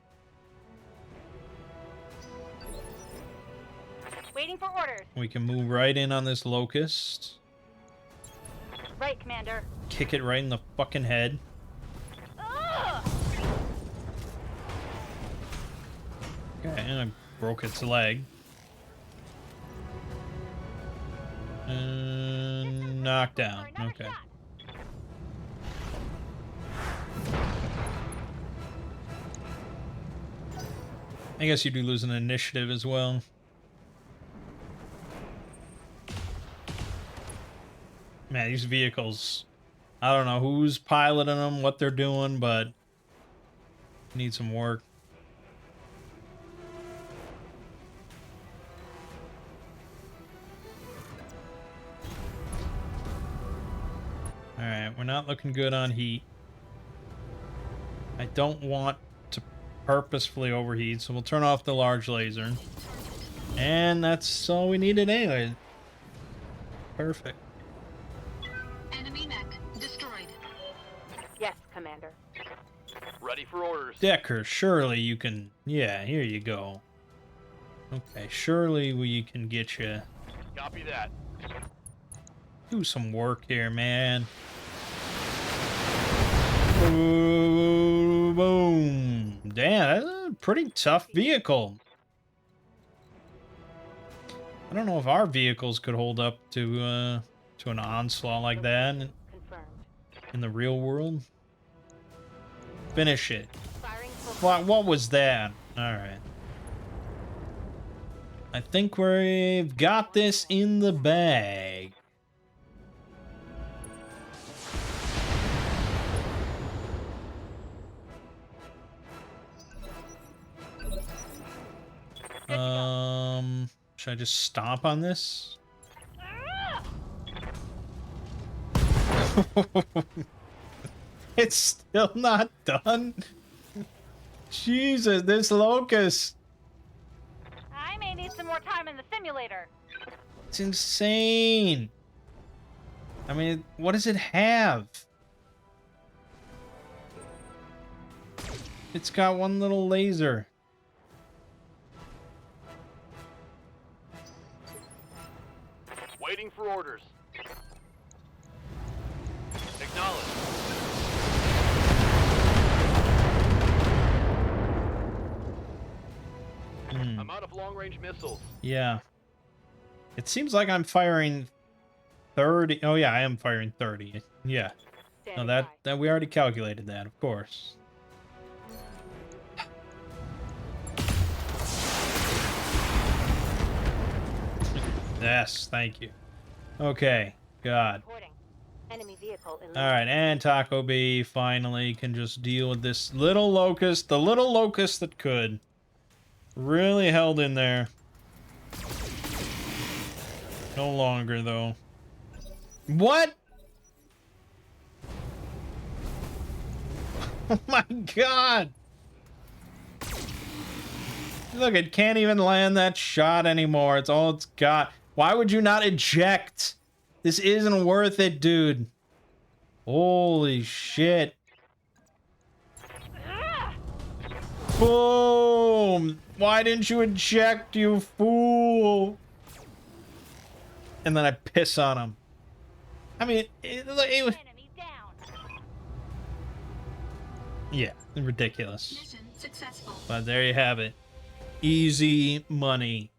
Waiting for orders. We can move right in on this locust. Right, Commander. Kick it right in the fucking head. Ugh! Okay, and I broke its leg. Knocked down. Okay. I guess you'd be losing initiative as well. Man, these vehicles, I don't know who's piloting them, what they're doing, but need some work. Alright, we're not looking good on heat. I don't want to purposefully overheat, so we'll turn off the large laser. And that's all we needed anyway. Perfect. Enemy mech destroyed. Yes, Commander. Ready for orders. Decker, surely you can... Yeah, here you go. Okay, surely we can get you... Copy that. Do some work here, man. Boom, boom. Damn, that's a pretty tough vehicle. I don't know if our vehicles could hold up to an onslaught like that Confirmed. in the real world. Finish it. Firing full. What was that? Alright. I think we've got this in the bag. Should I just stomp on this? It's still not done. Jesus, this locust. I may need some more time in the simulator. It's insane. I mean, what does it have? It's got one little laser. Waiting for orders. Acknowledge. I'm out of long-range missiles. Yeah. It seems like I'm firing 30. Oh yeah, I am firing 30. Yeah. No, Standing that we already calculated that, of course. Yes, thank you. Okay, God. Reporting. Enemy vehicle eliminated. Alright, and Taco B finally can just deal with this little locust, the little locust that could. Really held in there. No longer, though. What? Oh my god! Look, it can't even land that shot anymore. It's all it's got. Why would you not eject? This isn't worth it, dude. Holy shit. Boom! Why didn't you eject, you fool? And then I piss on him. I mean, it was... Enemy down. Yeah, ridiculous. Mission successful. But there you have it. Easy money.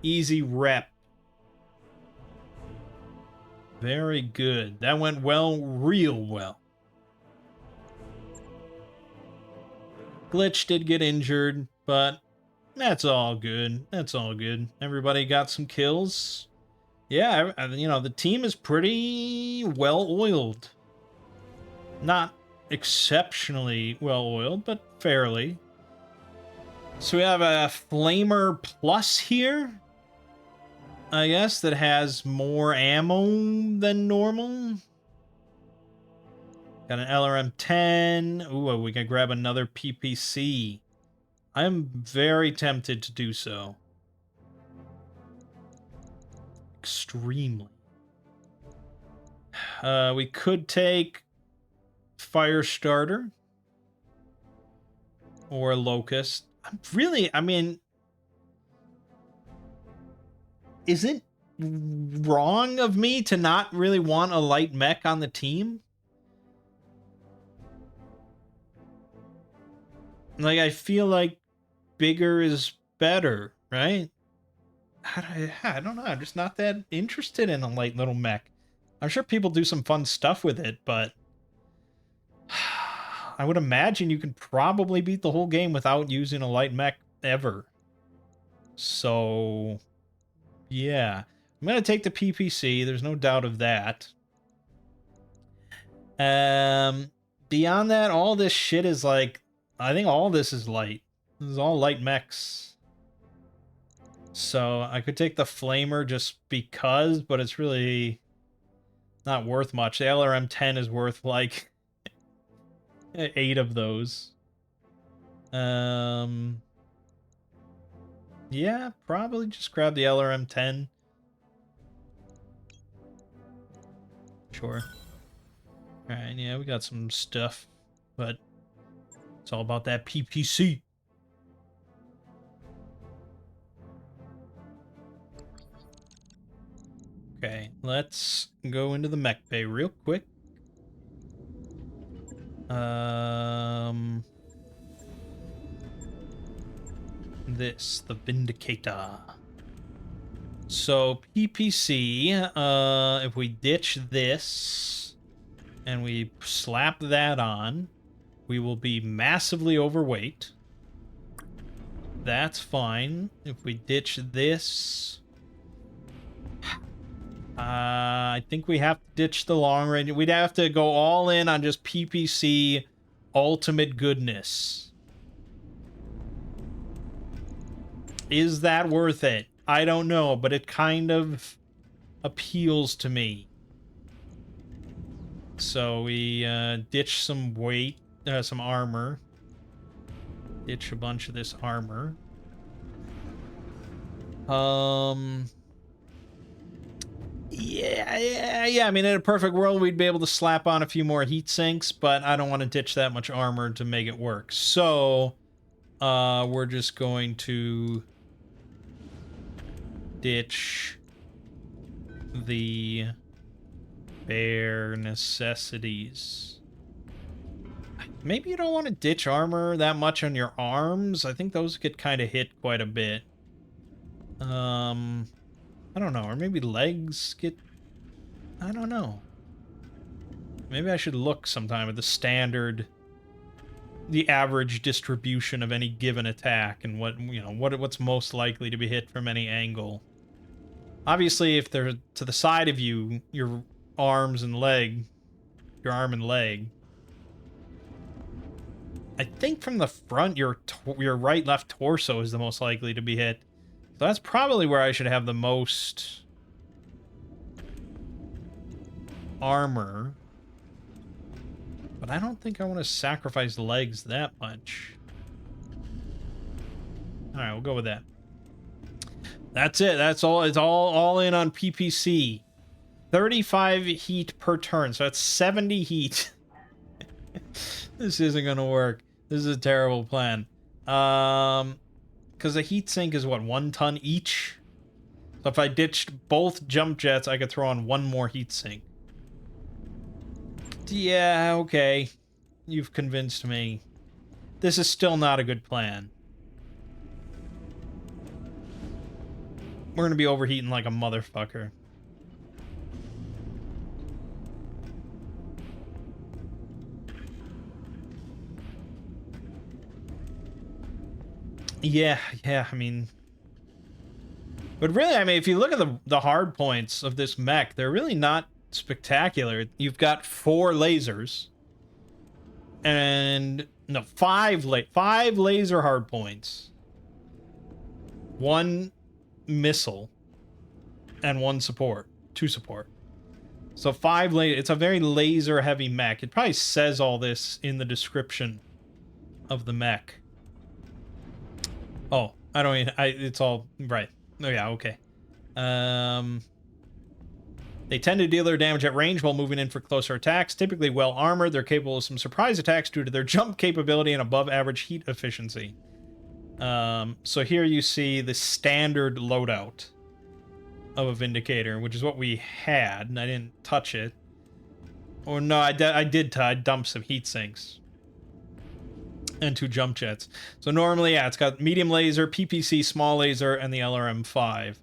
Easy rep. Very good. That went well, real well. Glitch did get injured, but that's all good. That's all good. Everybody got some kills. Yeah, you know, the team is pretty well oiled. Not exceptionally well oiled, but fairly. So we have a Flamer Plus here, I guess, that has more ammo than normal. Got an LRM-10. Ooh, we can grab another PPC. I'm very tempted to do so. Extremely. We could take fire starter or locust. I mean, is it wrong of me to not really want a light mech on the team? Like, I feel like bigger is better, right? I don't know. I'm just not that interested in a light little mech. I'm sure people do some fun stuff with it, but I would imagine you can probably beat the whole game without using a light mech ever. So, yeah. I'm going to take the PPC. There's no doubt of that. Beyond that, all this shit is like, I think all this is light. This is all light mechs. So I could take the Flamer just because, but it's really not worth much. The LRM-10 is worth like 8 of those. Yeah, probably just grab the LRM-10. Sure. Alright, yeah, we got some stuff, but it's all about that PPC. Okay, let's go into the mech bay real quick. The Vindicator. So PPC, if we ditch this and we slap that on, we will be massively overweight. That's fine. If we ditch this, I think we have to ditch the long range. We'd have to go all in on just PPC ultimate goodness. Is that worth it? I don't know, but it kind of appeals to me. So we ditch some weight, some armor. Ditch a bunch of this armor. Yeah. I mean, in a perfect world, we'd be able to slap on a few more heat sinks, but I don't want to ditch that much armor to make it work. So, we're just going to ditch the bare necessities. Maybe you don't want to ditch armor that much on your arms. I think those get kind of hit quite a bit. I don't know. Or maybe legs get... I don't know. Maybe I should look sometime at the standard... the average distribution of any given attack and what, you know, what's most likely to be hit from any angle. Obviously, if they're to the side of you, your arm and leg... I think from the front, your right, left torso is the most likely to be hit. So that's probably where I should have the most armor. But I don't think I want to sacrifice legs that much. Alright, we'll go with that. That's it. That's all. It's all in on PPC. 35 heat per turn. So that's 70 heat. This isn't going to work. This is a terrible plan. Because the heat sink is, what, 1 ton each? So if I ditched both jump jets, I could throw on 1 more heat sink. Yeah, okay. You've convinced me. This is still not a good plan. We're gonna be overheating like a motherfucker. Yeah, I mean... But really, I mean, if you look at the hard points of this mech, they're really not spectacular. You've got 4 lasers. And... No, 5 laser hard points. 1 missile. And 1 support. 2 support. So 5 laser... It's a very laser-heavy mech. It probably says all this in the description of the mech. Oh, I don't mean... it's all... Right. Oh, yeah, okay. Yeah, They tend to deal their damage at range while moving in for closer attacks. Typically well armored, they're capable of some surprise attacks due to their jump capability and above average heat efficiency. So here you see the standard loadout of a Vindicator, which is what we had, and I didn't touch it. Or no, I did. I dumped some heat sinks and 2 jump jets. So normally, yeah, it's got medium laser, PPC, small laser, and the LRM-5.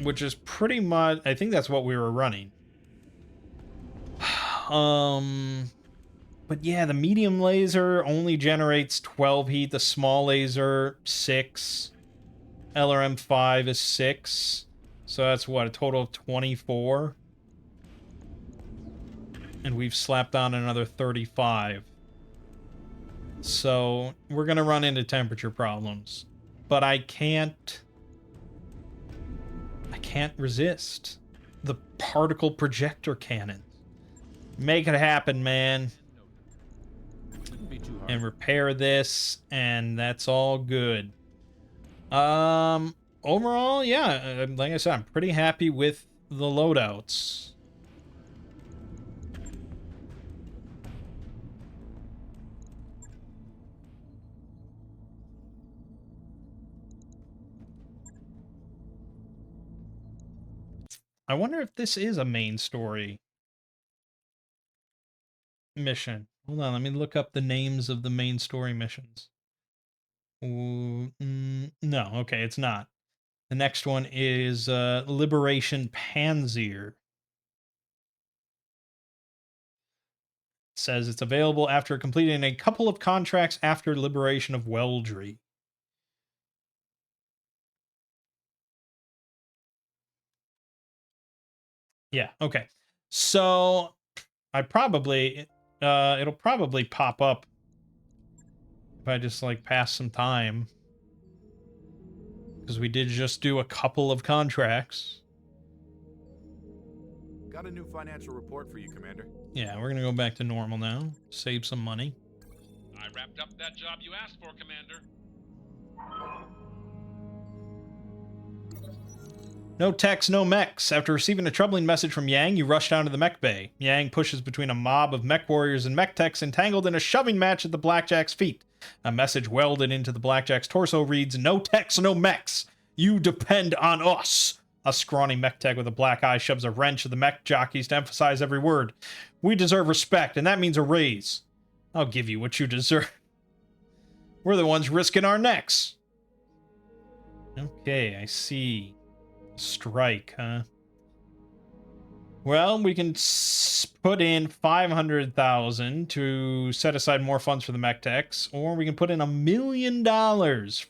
Which is pretty much, I think that's what we were running. But yeah, the medium laser only generates 12 heat, the small laser 6, LRM-5 is 6. So that's what, a total of 24? And we've slapped on another 35. So we're going to run into temperature problems. But I can't resist the particle projector cannon. Make it happen, man. And repair this, and that's all good. Overall, yeah, like I said, I'm pretty happy with the loadouts. I wonder if this is a main story mission. Hold on, let me look up the names of the main story missions. No, okay, it's not. The next one is Liberation Panzer. It says it's available after completing a couple of contracts after liberation of Weldry. Yeah, okay. So I probably it'll probably pop up if I just like pass some time, because we did just do a couple of contracts. Got a new financial report for you, Commander. Yeah, we're gonna go back to normal now. Save some money. I wrapped up that job you asked for, Commander. No techs, no mechs. After receiving a troubling message from Yang, you rush down to the mech bay. Yang pushes between a mob of mech warriors and mech techs entangled in a shoving match at the Blackjack's feet. A message welded into the Blackjack's torso reads, "No techs, no mechs. You depend on us." A scrawny mech tech with a black eye shoves a wrench at the mech jockeys to emphasize every word. "We deserve respect, and that means a raise." "I'll give you what you deserve. We're the ones risking our necks." Okay, I see. Strike, huh? Well, we can put in 500,000 to set aside more funds for the mech techs, or we can put in $1 million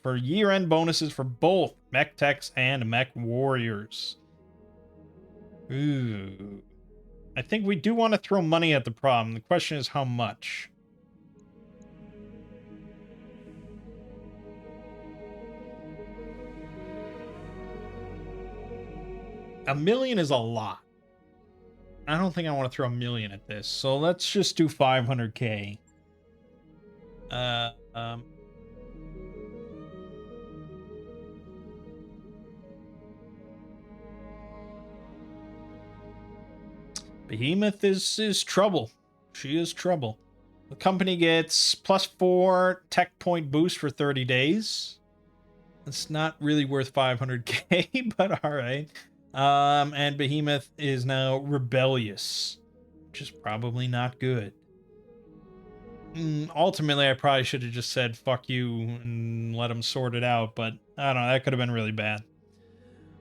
for year-end bonuses for both mech techs and mech warriors. Ooh. I think we do want to throw money at the problem. The question is how much. $1 million is a lot. I don't think I want to throw $1 million at this, so let's just do 500K. Behemoth is trouble. She is trouble. The company gets +4 tech point boost for 30 days. It's not really worth 500K, but all right. And Behemoth is now rebellious, which is probably not good. Ultimately, I probably should have just said fuck you and let them sort it out, but I don't know, that could have been really bad.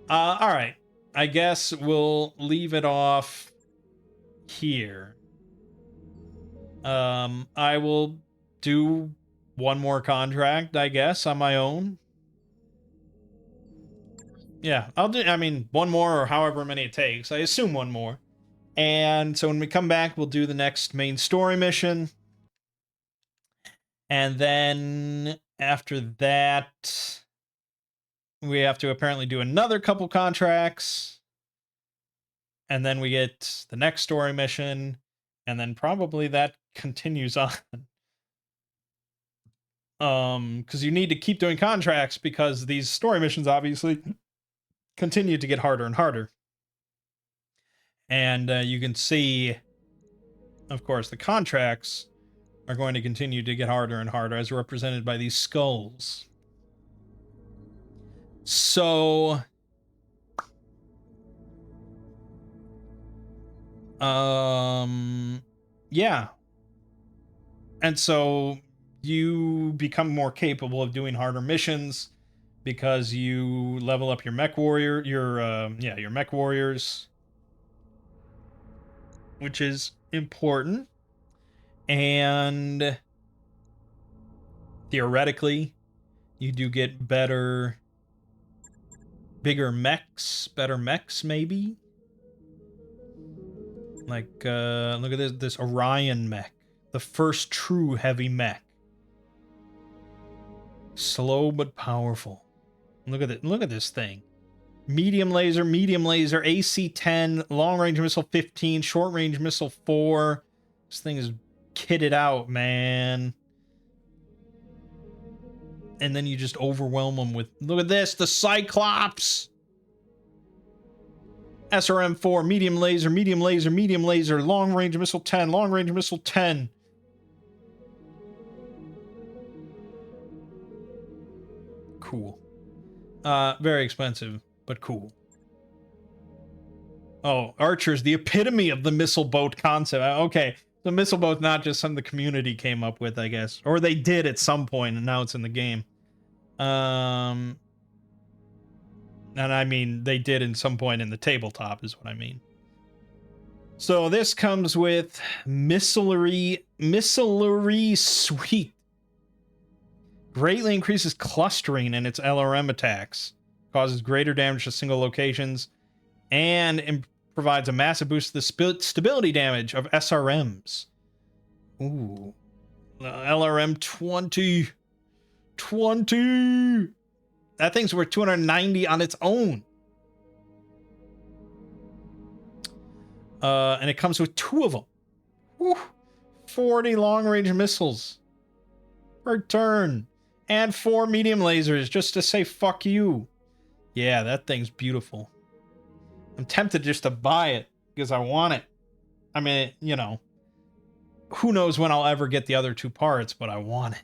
All right, I guess we'll leave it off here. I will do one more contract, I guess, on my own. Yeah, I'll do, I mean, one more or however many it takes. I assume one more. And so when we come back, we'll do the next main story mission. And then after that, we have to apparently do another couple contracts. And then we get the next story mission. And then probably that continues on. Because you need to keep doing contracts because these story missions obviously continue to get harder and harder. And you can see, of course, the contracts are going to continue to get harder and harder as represented by these skulls. So, yeah. And so you become more capable of doing harder missions because you level up your mech warrior, your mech warriors, which is important. And theoretically, you do get better, bigger mechs, better mechs maybe. Like, look at this Orion mech. The first true heavy mech. Slow but powerful. Look at it. Look at this thing. Medium laser, AC-10, long range missile 15, short range missile 4. This thing is kitted out, man. And then you just overwhelm them with, look at this, the Cyclops. SRM-4, medium laser, long range missile 10, long range missile 10. Cool. Very expensive, but cool. Oh, Archer's the epitome of the missile boat concept. Okay, the missile boat's not just something the community came up with, I guess. Or they did at some point, and now it's in the game. And I mean, they did in some point in the tabletop, is what I mean. So this comes with Missile Suite. Greatly increases clustering in its LRM attacks. Causes greater damage to single locations. And provides a massive boost to the stability damage of SRMs. Ooh. LRM 20. 20! That thing's worth 290 on its own. And it comes with 2 of them. Whew. 40 long-range missiles per turn. And 4 medium lasers just to say fuck you. Yeah, that thing's beautiful. I'm tempted just to buy it because I want it. I mean, you know, who knows when I'll ever get the other 2 parts, but I want it.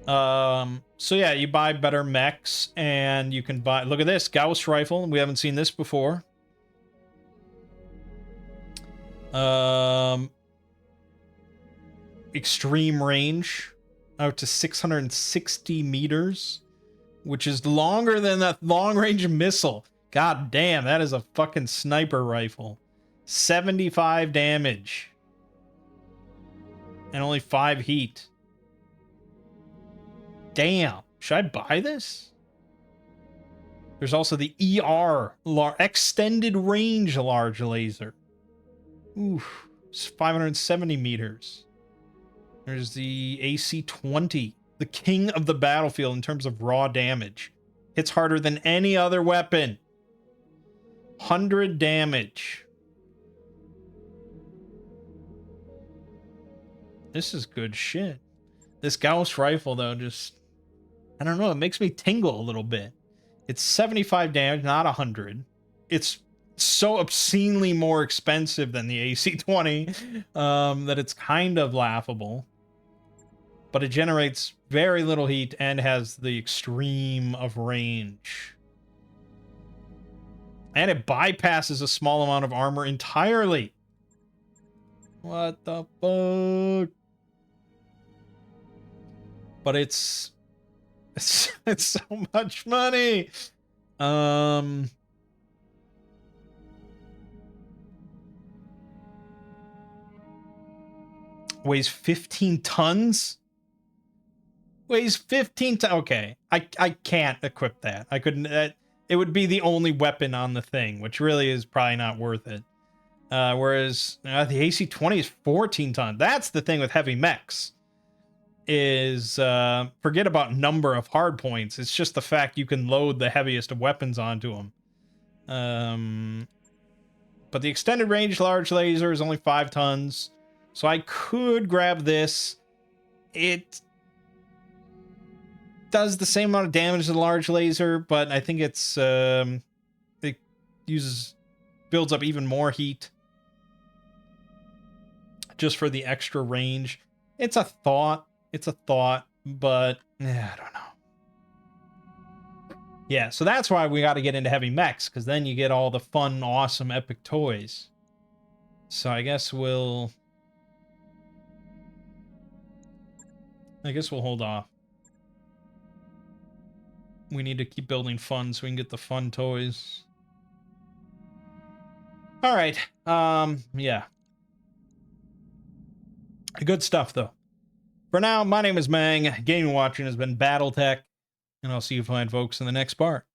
So yeah, you buy better mechs and you can buy, look at this, Gauss rifle. We haven't seen this before. Extreme range out to 660 meters, which is longer than that long range missile. God damn, that is a fucking sniper rifle. 75 damage. And only 5 heat. Damn. Should I buy this? There's also the ER, extended range large laser. Oof. It's 570 meters. There's the AC-20, the king of the battlefield in terms of raw damage. Hits harder than any other weapon. 100 damage. This is good shit. This Gauss rifle, though, just, I don't know, it makes me tingle a little bit. It's 75 damage, not 100. It's so obscenely more expensive than the AC-20 that it's kind of laughable. But it generates very little heat and has the extreme of range. And it bypasses a small amount of armor entirely. What the fuck? But it's so much money. Weighs 15 tons? Weighs 15 tons. Okay. I can't equip that. I couldn't. It would be the only weapon on the thing, which really is probably not worth it. Whereas the AC-20 is 14 tons. That's the thing with heavy mechs. Is forget about number of hard points. It's just the fact you can load the heaviest of weapons onto them. But the extended range large laser is only 5 tons. So I could grab this. does the same amount of damage as a large laser, but I think it's it builds up even more heat just for the extra range. It's a thought. But yeah, I don't know. Yeah, so that's why we got to get into heavy mechs, because then you get all the fun, awesome, epic toys. So I guess we'll hold off. We need to keep building fun so we can get the fun toys. All right. Yeah. Good stuff, though. For now, my name is Mangg. Gaming watching has been Battletech, and I'll see you fine folks in the next part.